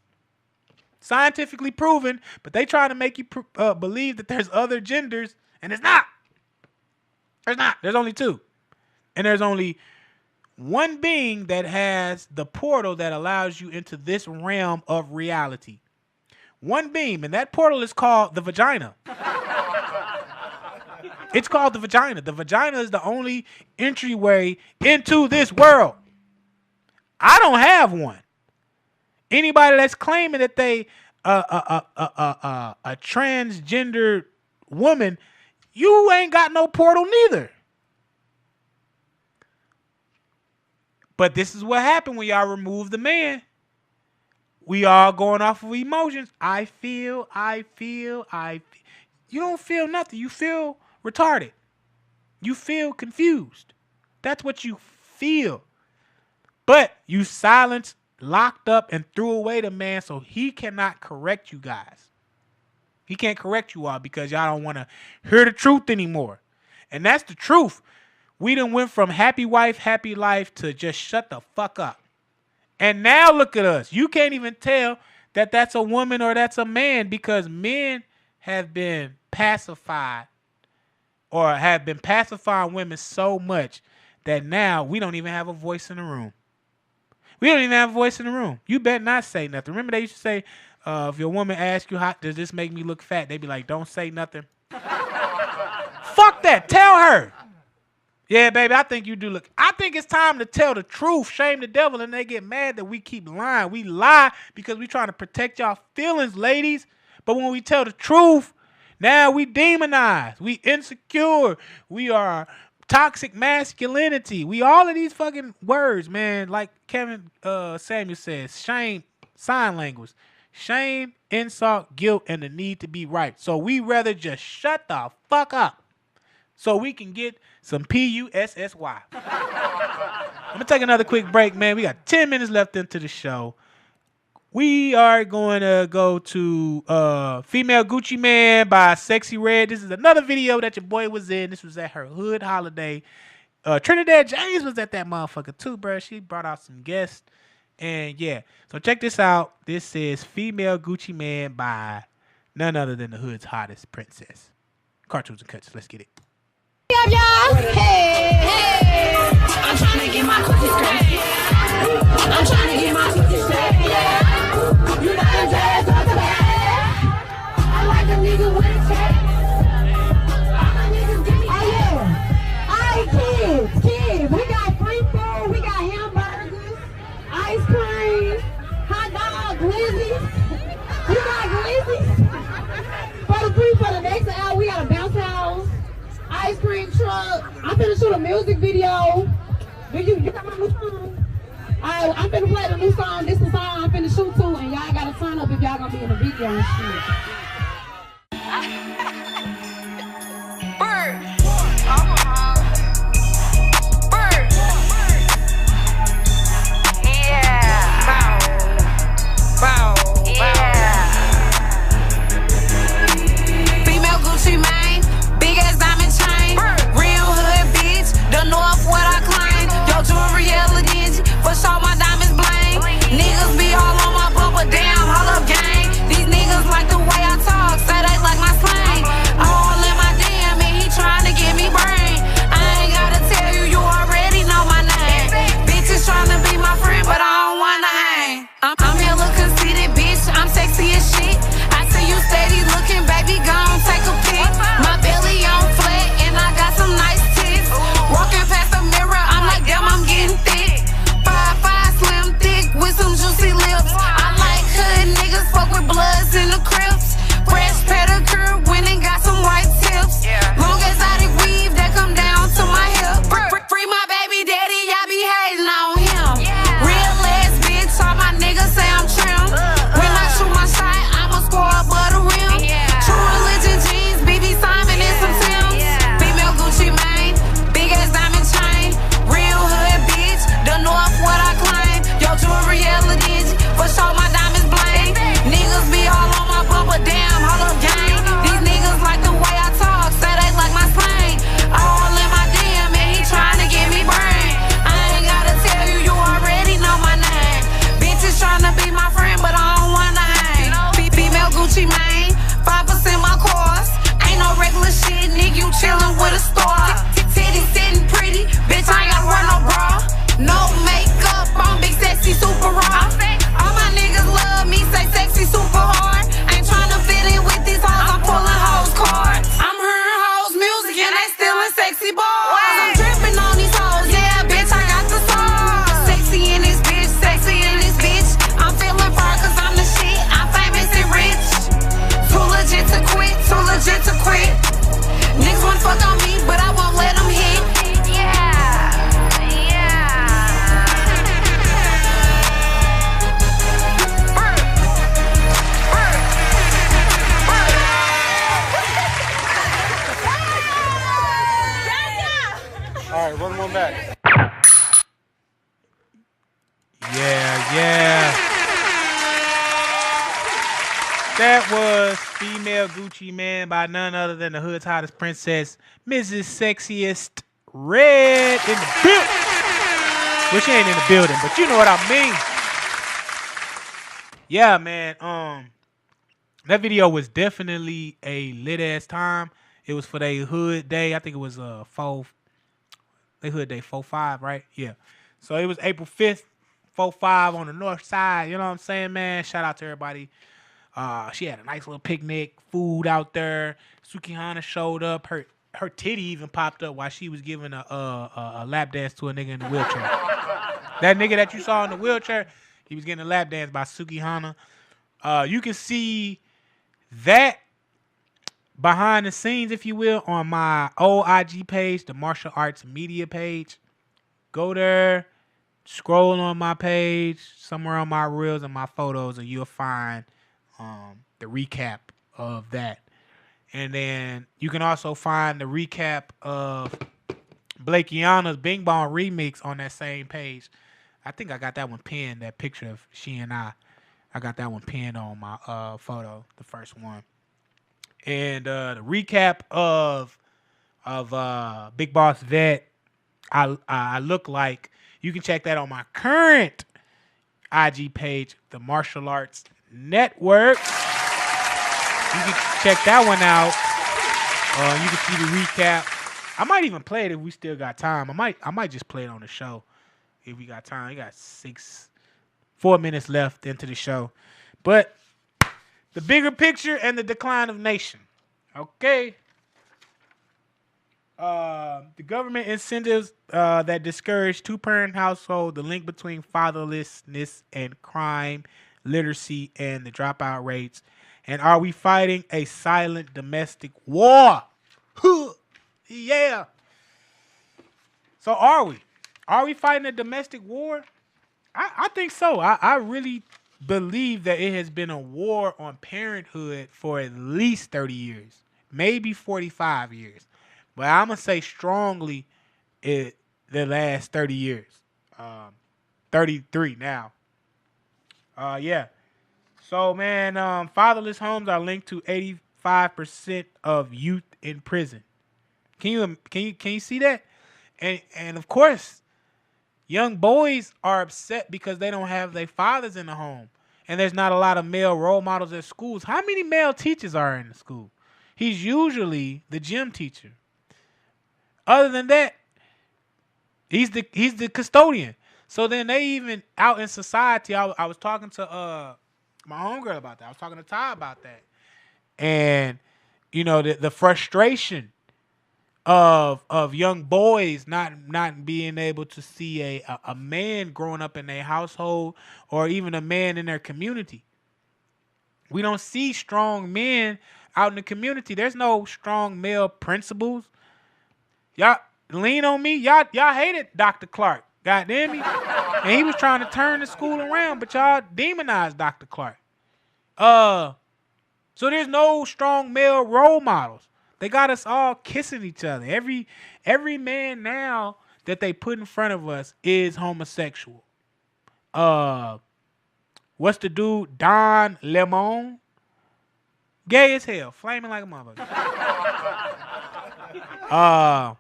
Scientifically proven, but they try to make you believe that there's other genders, and it's not. There's not. There's only two. And there's only one being that has the portal that allows you into this realm of reality. One being, and that portal is called the vagina. It's called the vagina. The vagina is the only entryway into this world. I don't have one. Anybody that's claiming that they a transgender woman, you ain't got no portal neither. But this is what happened when y'all remove the man. We all going off of emotions. I feel. You don't feel nothing. You feel retarded. You feel confused. That's what you feel. But you silenced, locked up, and threw away the man so he cannot correct you guys. He can't correct you all because y'all don't want to hear the truth anymore. And that's the truth. We done went from happy wife, happy life to just shut the fuck up. And now look at us. You can't even tell that that's a woman or that's a man because men have been pacified or have been pacifying women so much that now we don't even have a voice in the room. We don't even have a voice in the room. You better not say nothing. Remember they used to say, if your woman asks you, how does this make me look fat? They be like, don't say nothing. Fuck that. Tell her. Yeah, baby, I think you do look. I think it's time to tell the truth. Shame the devil, and they get mad that we keep lying. We lie because we trying to protect y'all feelings, ladies. But when we tell the truth, now we demonize. We insecure. We are toxic masculinity. We all of these fucking words, man. Like Kevin Samuel says, shame, sign language. shame, insult, guilt, and the need to be right. So we rather just shut the fuck up so we can get some PUSSY. I'm going to take another quick break, man. We got 10 minutes left into the show. We are going to go to Female Gucci Man by Sexy Red. This is another video that your boy was in. This was at her hood holiday. Trinidad James was at that motherfucker too, bro. She brought out some guests. And yeah, so check this out. This is Female Gucci Man by none other than the hood's hottest princess. Cartoons and cuts. Let's get it. Hey, hey. I'm trying to get my cookies straight. I'm trying to get my cookies straight. Yeah. You know the jazz of the bag. I like a nigga with a tag. All my niggas give me. Oh yeah. Alright, kids. We got free food. We got hamburgers, ice cream, hot dog, glizzies. We got glizzies. For the next hour, we got a bounce house. Ice cream truck. I'm finna shoot a music video. You got my new song? Alright, I'm finna play the new song. This is the song I'm finna shoot to, and y'all gotta sign up if y'all gonna be in the video and shit. Bird. Bird. Yeah. Bow. Bow. Yeah. Female Gucci Mane. Big ass diamond chain. Real hood bitch. The north what I claim. Yo, jewelry elegant. For sure my diamonds bling. Niggas be all on my bumper. Damn, hold up gang. These niggas like the way I talk. Say they like my slang. All in my DM and he trying to get me brain. I ain't gotta tell you, you already know my name. Bitches trying to be my friend, but I don't wanna hang. I'm hella conceited, bitch. I'm sexy as shit. I see you steady looking, baby. Gon' take a pic. My belly on flat and I got some nice tits. Walking past the mirror, I'm like, damn, I'm getting thick. 5'5" slim thick with some juicy lips. I like hood niggas, fuck with bloods in the Crips. Fresh pedicure, went and got some white tips. Long exotic weave that come down to my hip. Free my baby daddy, I be hating on him. Real ass bitch, all my niggas say I'm trim. When I shoot my shot, I'ma score above the rim. True religion jeans, BB Simon and some Timbs. Female Gucci Mane, big ass diamond chain. Real hood bitch, the north what I claim. Yo, jewelry elegant, for sure my diamonds bling. Niggas be all on my bumper, damn, hold up gang. These niggas like the way I talk, say they like my slang. All in my DM and he trying to get me brain. I ain't gotta tell you, you already know my name. Bitches trying to be my friend, but I don't wanna hang. Female Gucci Mane, 5% my course. Ain't no regular shit, nigga, you chillin' with a star. Titties sitting pretty, bitch, I ain't gotta wear no bra. No makeup, I'm big sexy super raw. All my niggas love me, say sexy super hard. Ain't tryna fit in with these hoes, I'm pulling hoes cards. I'm hearing hoes music and they stealing sexy bars. I'm dripping on these hoes, yeah, bitch, I got the sauce. Sexy in this bitch, sexy in this bitch. I'm feeling far cause I'm the shit, I'm famous and rich. Too legit to quit, too legit to quit. Niggas wanna fuck on me, but I won't let them hit. All right, run one back. Yeah. That was Female Gucci Man by none other than the hood's hottest princess, Mrs. Sexiest Red in the building. Well, she ain't in the building, but you know what I mean. Yeah, man. That video was definitely a lit ass time. It was for their hood day. I think it was they hood day 4-5, right? Yeah. So it was April 5th, 4-5 on the north side. You know what I'm saying, man? Shout out to everybody. She had a nice little picnic, food out there. Sukihana showed up. Her titty even popped up while she was giving a lap dance to a nigga in the wheelchair. That nigga that you saw in the wheelchair, he was getting a lap dance by Sukihana. You can see that behind the scenes, if you will, on my old IG page, the Martial Arts Media page. Go there, scroll on my page, somewhere on my reels and my photos, and you'll find the recap of that. And then you can also find the recap of Blake Yana's Bing Bong remix on that same page. I think I got that one pinned, that picture of she and I. I got that one pinned on my photo, the first one. And the recap of Big Boss Vet, I Look Like, you can check that on my current IG page, the Martial Arts Network. You can check that one out. You can see the recap. I might even play it if we still got time. I might just play it on the show if we got time. We got 4 minutes left into the show. But the bigger picture and the decline of nation. Okay. The government incentives that discourage two-parent household, the link between fatherlessness and crime, literacy, and the dropout rates. And are we fighting a silent domestic war? Yeah. So are we? Are we fighting a domestic war? I think so. I really believe that it has been a war on parenthood for at least 30 years, maybe 45 years. But I'm going to say strongly the last 30 years. 33 now. Yeah. So, man, fatherless homes are linked to 85% of youth in prison. Can you see that? And of course, young boys are upset because they don't have their fathers in the home. And there's not a lot of male role models at schools. How many male teachers are in the school? He's usually the gym teacher. Other than that, he's the custodian. So then they even out in society. I was talking to my homegirl about that. I was talking to Ty about that. And you know the frustration of young boys not being able to see a man growing up in their household or even a man in their community. We don't see strong men out in the community. There's no strong male principals. Y'all lean on me. Y'all hated Dr. Clark. God damn me. And he was trying to turn the school around, but y'all demonized Dr. Clark. So there's no strong male role models. They got us all kissing each other. Every man now that they put in front of us is homosexual. What's the dude? Don Lemon? Gay as hell. Flaming like a motherfucker.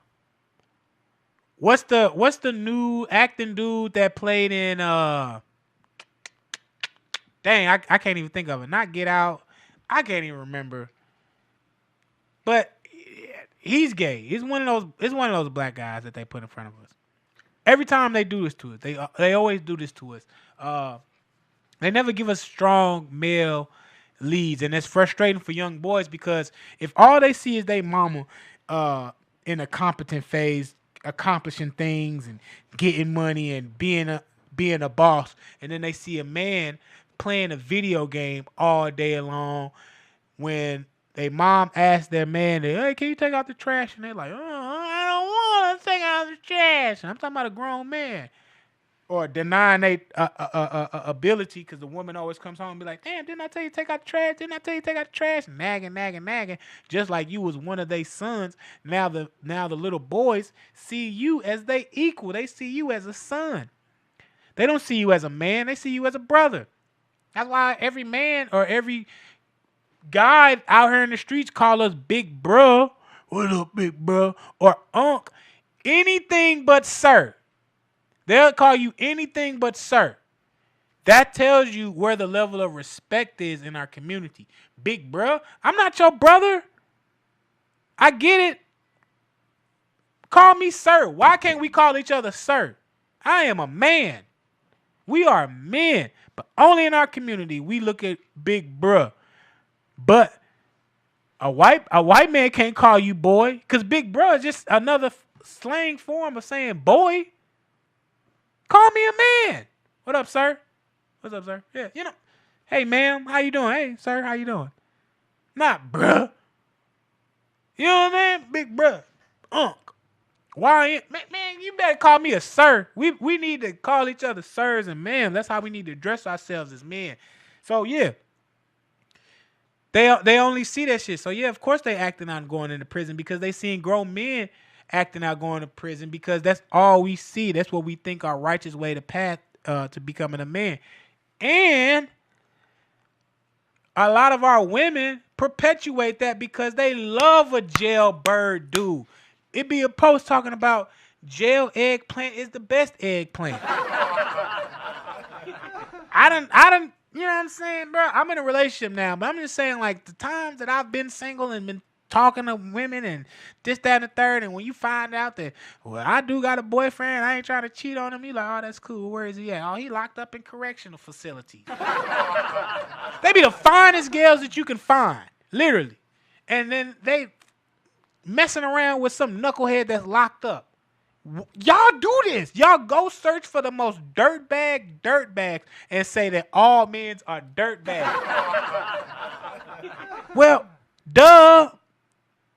What's the new acting dude that played in dang, I can't even think of it. Not Get Out. I can't even remember. But he's gay. It's one of those black guys that they put in front of us. Every time they do this to us, they always do this to us. They never give us strong male leads, and it's frustrating for young boys because if all they see is their mama in a competent phase, accomplishing things and getting money and being a boss, and then they see a man playing a video game all day long, when they mom asks their man, hey, can you take out the trash? And they're like, oh, I don't want to take out the trash. And I'm talking about a grown man. Or denying their ability because the woman always comes home and be like, damn, didn't I tell you to take out the trash? Didn't I tell you to take out the trash? Nagging. Just like you was one of their sons. Now the little boys see you as they equal. They see you as a son. They don't see you as a man. They see you as a brother. That's why every man or every guy out here in the streets call us big bro. What up, big bro? Or unk. Anything but sir. They'll call you anything but sir. That tells you where the level of respect is in our community. Big bro, I'm not your brother. I get it. Call me sir. Why can't we call each other sir? I am a man. We are men. But only in our community we look at big bruh. But a white man can't call you boy, because big bruh is just another slang form of saying boy. Call me a man. What up, sir? What's up, sir? Yeah, you know. Hey, ma'am, how you doing? Hey, sir, how you doing? Not bruh. You know what I mean? Big bruh. Unk. Why? Man, you better call me a sir. We need to call each other sirs and ma'am. That's how we need to dress ourselves as men. So, yeah. They only see that shit. So yeah, of course they acting out and going into prison because they seeing grown men acting out going to prison because that's all we see. That's what we think our righteous way to path to becoming a man. And a lot of our women perpetuate that because they love a jailbird dude. It be a post talking about jail eggplant is the best eggplant. I done, you know what I'm saying, bro? I'm in a relationship now, but I'm just saying, like, the times that I've been single and been talking to women and this, that, and the third, and when you find out that, well, I do got a boyfriend, I ain't trying to cheat on him, you like, oh, that's cool. Where is he at? Oh, he locked up in correctional facilities. They be the finest girls that you can find, literally. And then they messing around with some knucklehead that's locked up. Y'all do this. Y'all go search for the most dirtbags and say that all men are dirtbags. Well, duh.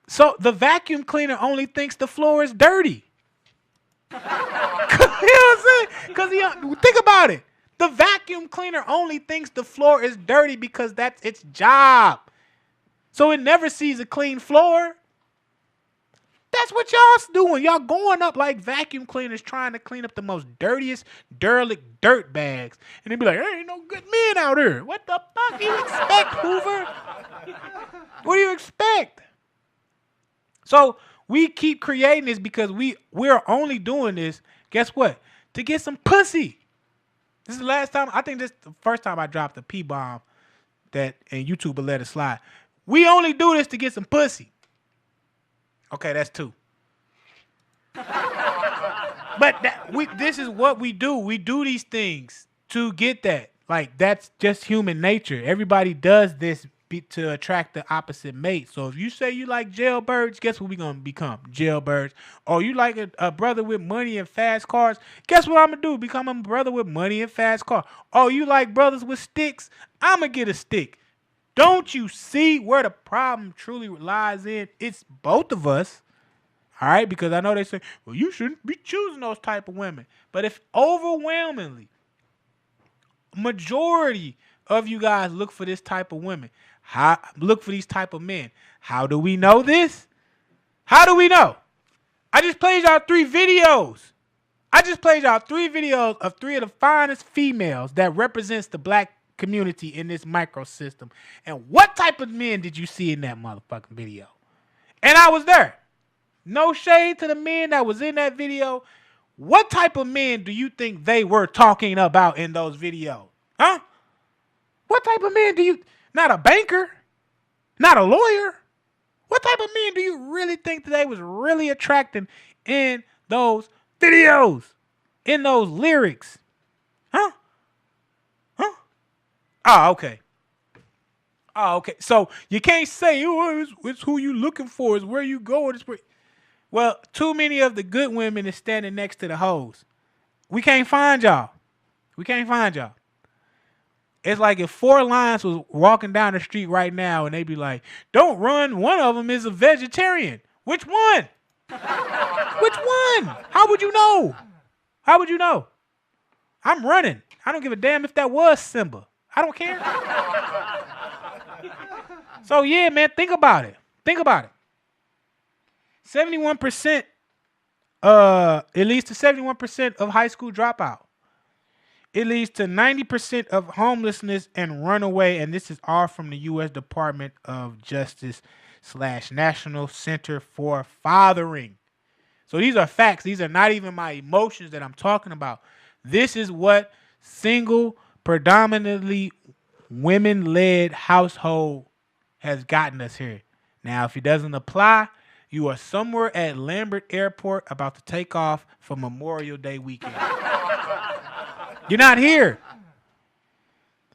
So the vacuum cleaner only thinks the floor is dirty. You know what I'm saying? Because think about it. The vacuum cleaner only thinks the floor is dirty because that's its job. So it never sees a clean floor. That's what y'all's doing. Y'all going up like vacuum cleaners trying to clean up the most dirtiest, derelict dirt bags. And they be like, there ain't no good men out here. What the fuck do you expect, Hoover? What do you expect? So we keep creating this because we're only doing this, guess what? To get some pussy. This is the last time, I think this is the first time I dropped a P-bomb and YouTube will let it slide. We only do this to get some pussy. Okay, that's 2. But this is what we do. We do these things to get that. Like, that's just human nature. Everybody does this to attract the opposite mate. So if you say you like jailbirds, guess what we gonna become? Jailbirds. Or you like a brother with money and fast cars, guess what I'm gonna do? Become a brother with money and fast car. Oh, you like brothers with sticks? I'm gonna get a stick. Don't you see where the problem truly lies in? It's both of us. All right? Because I know they say, well, you shouldn't be choosing those type of women. But if overwhelmingly, majority of you guys look for this type of women, look for these type of men, how do we know this? How do we know? I just played y'all 3 videos. I just played y'all 3 videos of 3 of the finest females that represents the black community in this microsystem. And what type of men did you see in that motherfucking video? And I was there. No shade to the men that was in that video. What type of men do you think they were talking about in those videos? Huh? What type of men do you... Not a banker? Not a lawyer? What type of men do you really think that they was really attracting in those videos? In those lyrics? Huh? Oh, okay. So you can't say, oh, it's who you looking for, it's where you go. Well, too many of the good women is standing next to the hoes. We can't find y'all. It's like if 4 lions was walking down the street right now and they be like, don't run, one of them is a vegetarian. Which one? Which one? How would you know? I'm running. I don't give a damn if that was Simba. I don't care. So yeah, man, think about it. 71%, it leads to 71% of high school dropout. It leads to 90% of homelessness and runaway, and this is all from the U.S. Department of Justice / National Center for Fathering. So these are facts. These are not even my emotions that I'm talking about. This is what single, predominantly women-led household has gotten us here. Now, if it doesn't apply, you are somewhere at Lambert Airport about to take off for Memorial Day weekend. You're not here.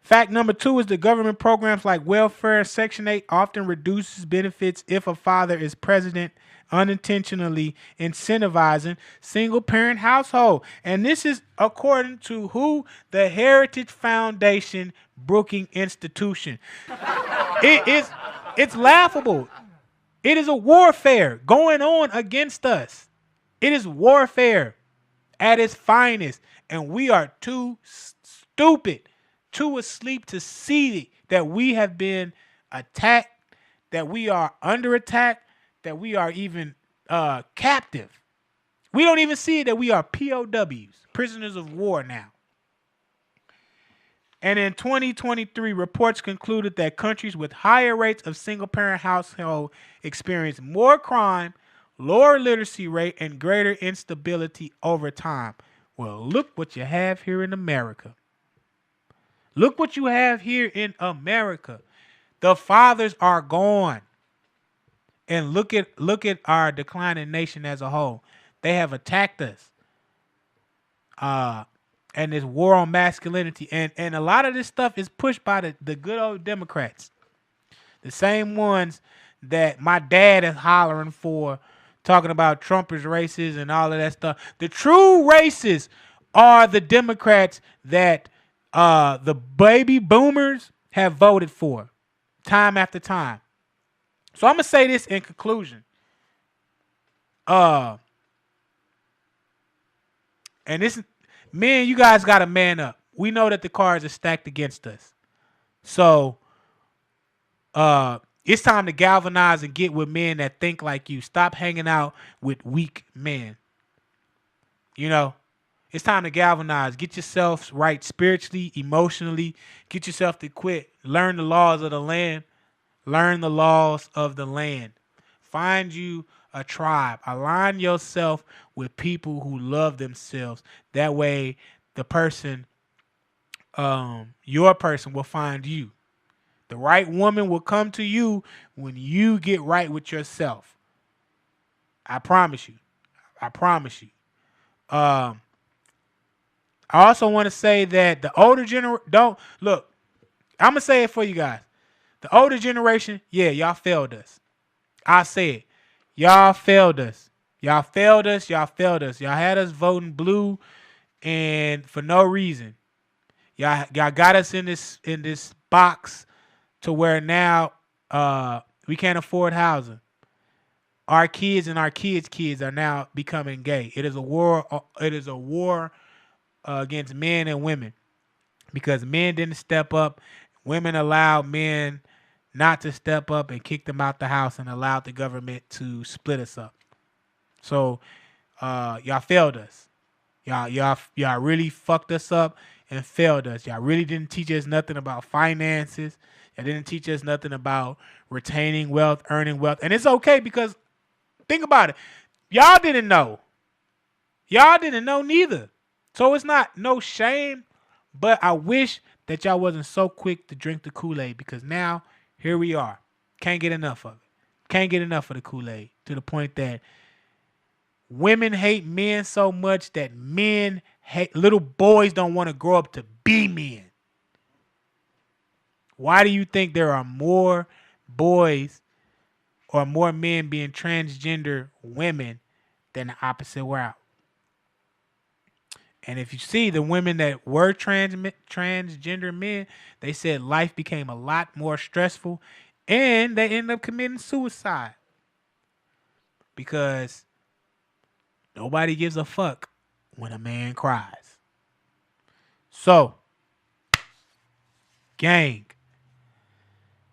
Fact number 2 is the government programs like welfare Section 8 often reduces benefits if a father is present, unintentionally incentivizing single-parent household. And this is according to who? The Heritage Foundation Brookings Institution. It's laughable. It is a warfare going on against us. It is warfare at its finest. And we are too stupid, too asleep to see that we have been attacked, that we are under attack, that we are even captive. We don't even see it that we are POWs, prisoners of war now. And in 2023, reports concluded that countries with higher rates of single-parent household experience more crime, lower literacy rate, and greater instability over time. Well, look what you have here in America. Look what you have here in America. The fathers are gone. And look at our declining nation as a whole. They have attacked us. And this war on masculinity. And a lot of this stuff is pushed by the good old Democrats. The same ones that my dad is hollering for, talking about Trump is racist and all of that stuff. The true racists are the Democrats that the baby boomers have voted for time after time. So I'm going to say this in conclusion. And this, men, you guys got to man up. We know that the cards are stacked against us. So it's time to galvanize and get with men that think like you. Stop hanging out with weak men. You know, it's time to galvanize. Get yourself right spiritually, emotionally. Get yourself to quit. Learn the laws of the land. Learn the laws of the land. Find you a tribe. Align yourself with people who love themselves. That way, the person, your person will find you. The right woman will come to you when you get right with yourself. I promise you. I promise you. I also want to say that the older generation, I'm going to say it for you guys. The older generation, yeah, y'all failed us. I say it. Y'all failed us. Y'all failed us. Y'all failed us. Y'all had us voting blue and for no reason. Y'all got us in this box to where now we can't afford housing. Our kids and our kids' kids are now becoming gay. It is a war. It is a war against men and women because men didn't step up. Women allowed men not to step up and kick them out the house and allowed the government to split us up. So y'all failed us. Y'all really fucked us up and failed us. Y'all really didn't teach us nothing about finances. Y'all didn't teach us nothing about retaining wealth, earning wealth. And it's okay because think about it. Y'all didn't know. Y'all didn't know neither. So it's not no shame, but I wish that y'all wasn't so quick to drink the Kool-Aid because now here we are. Can't get enough of it. Can't get enough of the Kool-Aid to the point that women hate men so much that men hate, little boys don't want to grow up to be men. Why do you think there are more boys or more men being transgender women than the opposite way out? And if you see the women that were transgender men, they said life became a lot more stressful and they ended up committing suicide because nobody gives a fuck when a man cries. So, gang,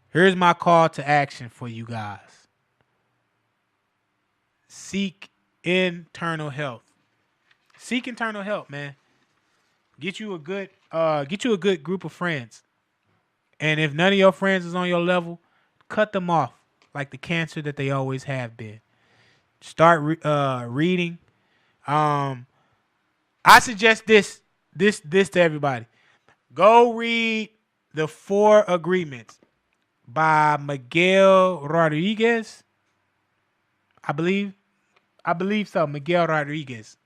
here's my call to action for you guys. Seek internal health. Seek internal help, man. Get you a good group of friends. And if none of your friends is on your level, cut them off like the cancer that they always have been. Start reading. I suggest this to everybody. Go read The 4 Agreements by Miguel Rodriguez. I believe so. Miguel Rodriguez.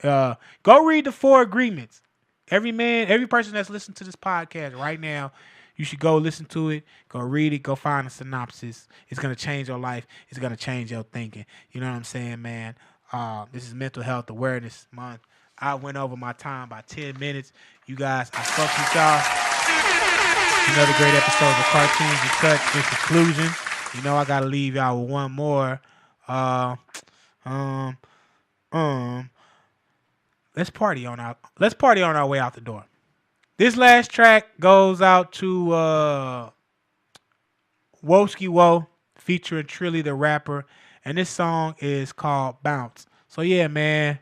Go read The 4 Agreements. Every person that's listening to this podcast right now, you should go listen to it, go read it, go find a synopsis. It's going to change your life. It's going to change your thinking. You know what I'm saying, man? This is Mental Health Awareness Month. I went over my time by 10 minutes. You guys, I fuck with y'all. Another great episode of Cartoons and Cuts. In conclusion, you know I got to leave y'all with one more. Let's party on our way out the door. This last track goes out to Woski Woe featuring Trilly the rapper. And this song is called Bounce. So yeah, man.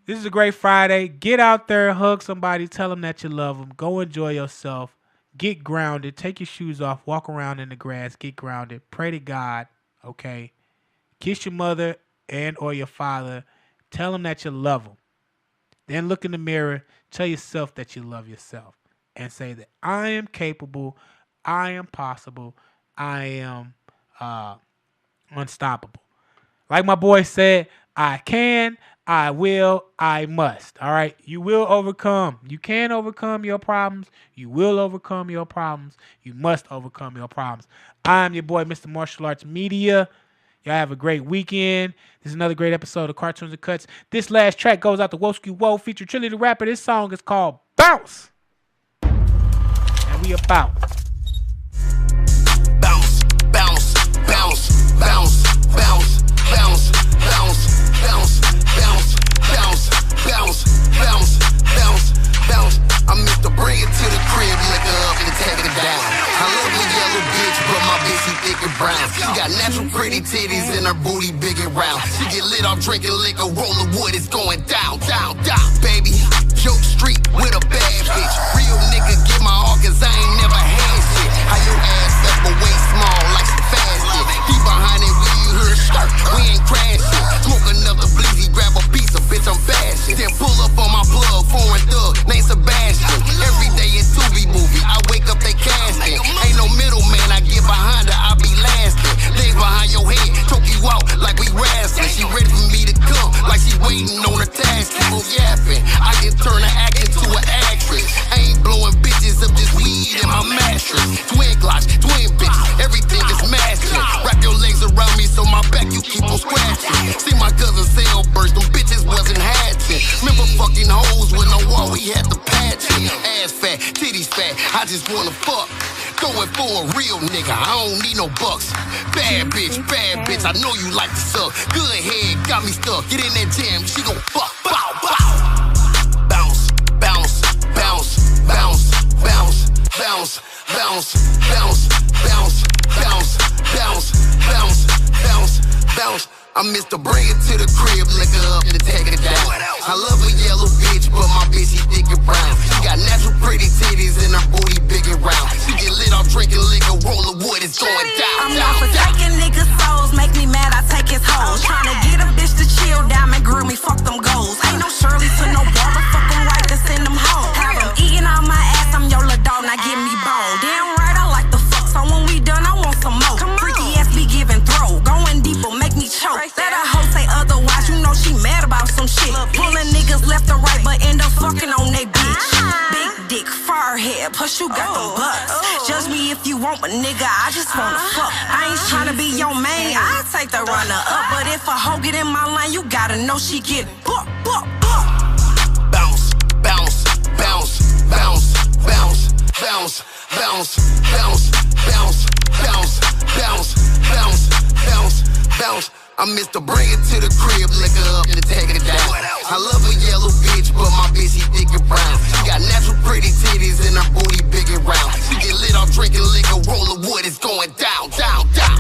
This is a great Friday. Get out there, hug somebody, tell them that you love them. Go enjoy yourself. Get grounded. Take your shoes off. Walk around in the grass. Get grounded. Pray to God, okay? Kiss your mother and or your father. Tell them that you love them. Then look in the mirror. Tell yourself that you love yourself. And say that I am capable. I am possible. I am unstoppable. Like my boy said, I can, I will, I must. All right? You will overcome. You can overcome your problems. You will overcome your problems. You must overcome your problems. I'm your boy, Mr. Martial Arts Media. Y'all have a great weekend. This is another great episode of Cartoons and Cuts. This last track goes out to Woski Woe featuring Trilly the Rapper. This song is called Bounce. And we about. Bounce, bounce, bounce, bounce, bounce, bounce, bounce, bounce, bounce, bounce, bounce, bounce, bounce, bounce. I'm Mr. Bring It to the crib, lick her up and take it down. I love the yellow bitch, but my bitch she thick and brown. She got natural pretty titties and her booty big and round. She get lit off drinking liquor, roll the wood, it's going down, down, down. Baby, Joke Street with a bad bitch. Real nigga get my all cause I ain't never had shit. How your ass up but way small like some fast shit. Deep behind it when you hear skirt, we ain't crashing. Smoke another bleezy, grab a piece of bitch, I'm bashing. Then pull up on my plug, foreign thug, name Sebastian. Every day in Tubi movie, I wake up they casting. Ain't no middleman, I get behind her, I be lasting. Legs behind your head, choke you out like we wrestling. She ready for me to come, like she waiting on her task. Keep on yapping, I can turn her acting to an actress. I ain't blowing bitches up, just weed in my mattress. Twin glocks, twin bitches, everything is matching. Wrap your legs around me so my back you keep on scratching. See my cousin cell burst, them bitches wasn't hatching. Remember fucking hoes with no wall, we had to patch it. Ass fat, titties fat, I just wanna fuck. Going for a real nigga, I don't need no bucks. Bad bitch, I know you like to suck. Good head, got me stuck, get in that jam, she gon' fuck. Bow, bow. Bounce, bounce, bounce, bounce, bounce, bounce, bounce, bounce, bounce, bounce, bounce, bounce, bounce, bounce. I'm Mr. Bring It to the crib, lick her up and take it down. I love a yellow bitch, but my bitch she thick and brown. She got natural pretty titties and her booty big and round. She get lit off drinking liquor, roll the wood, it's going down. I'm known for taking niggas' souls, make me mad, I take his hoes. Tryna get a bitch to chill, diamond grill me, fuck them goals. Ain't no Shirley to no barber, fuck them right to send them home. Have them eating on my ass, I'm your little dog, now give me bone. Damn right, I like the fuck, so when we done, I want some more. Freaky ass be giving throw, going deeper, make me choke. Let a hoe say otherwise, you know she mad about some shit. Pulling niggas left or right, but end up fucking on they bitch. Big dick, far head, plus you got them butts. Judge me if you want, but nigga, I just wanna fuck. I ain't tryna be your main, I take the runner up. But if a hoe get in my line, you gotta know she get book. Bounce, bounce, bounce, bounce, bounce, bounce, bounce, bounce, bounce, bounce, bounce, bounce, bounce, bounce. I'm Mr. Bring It to the crib, lick her up and take it down. I love a yellow bitch, but my bitch she thick and brown. She got natural pretty titties and her booty big and round. She get lit off drinking liquor, roll the wood, it's going down, down, down.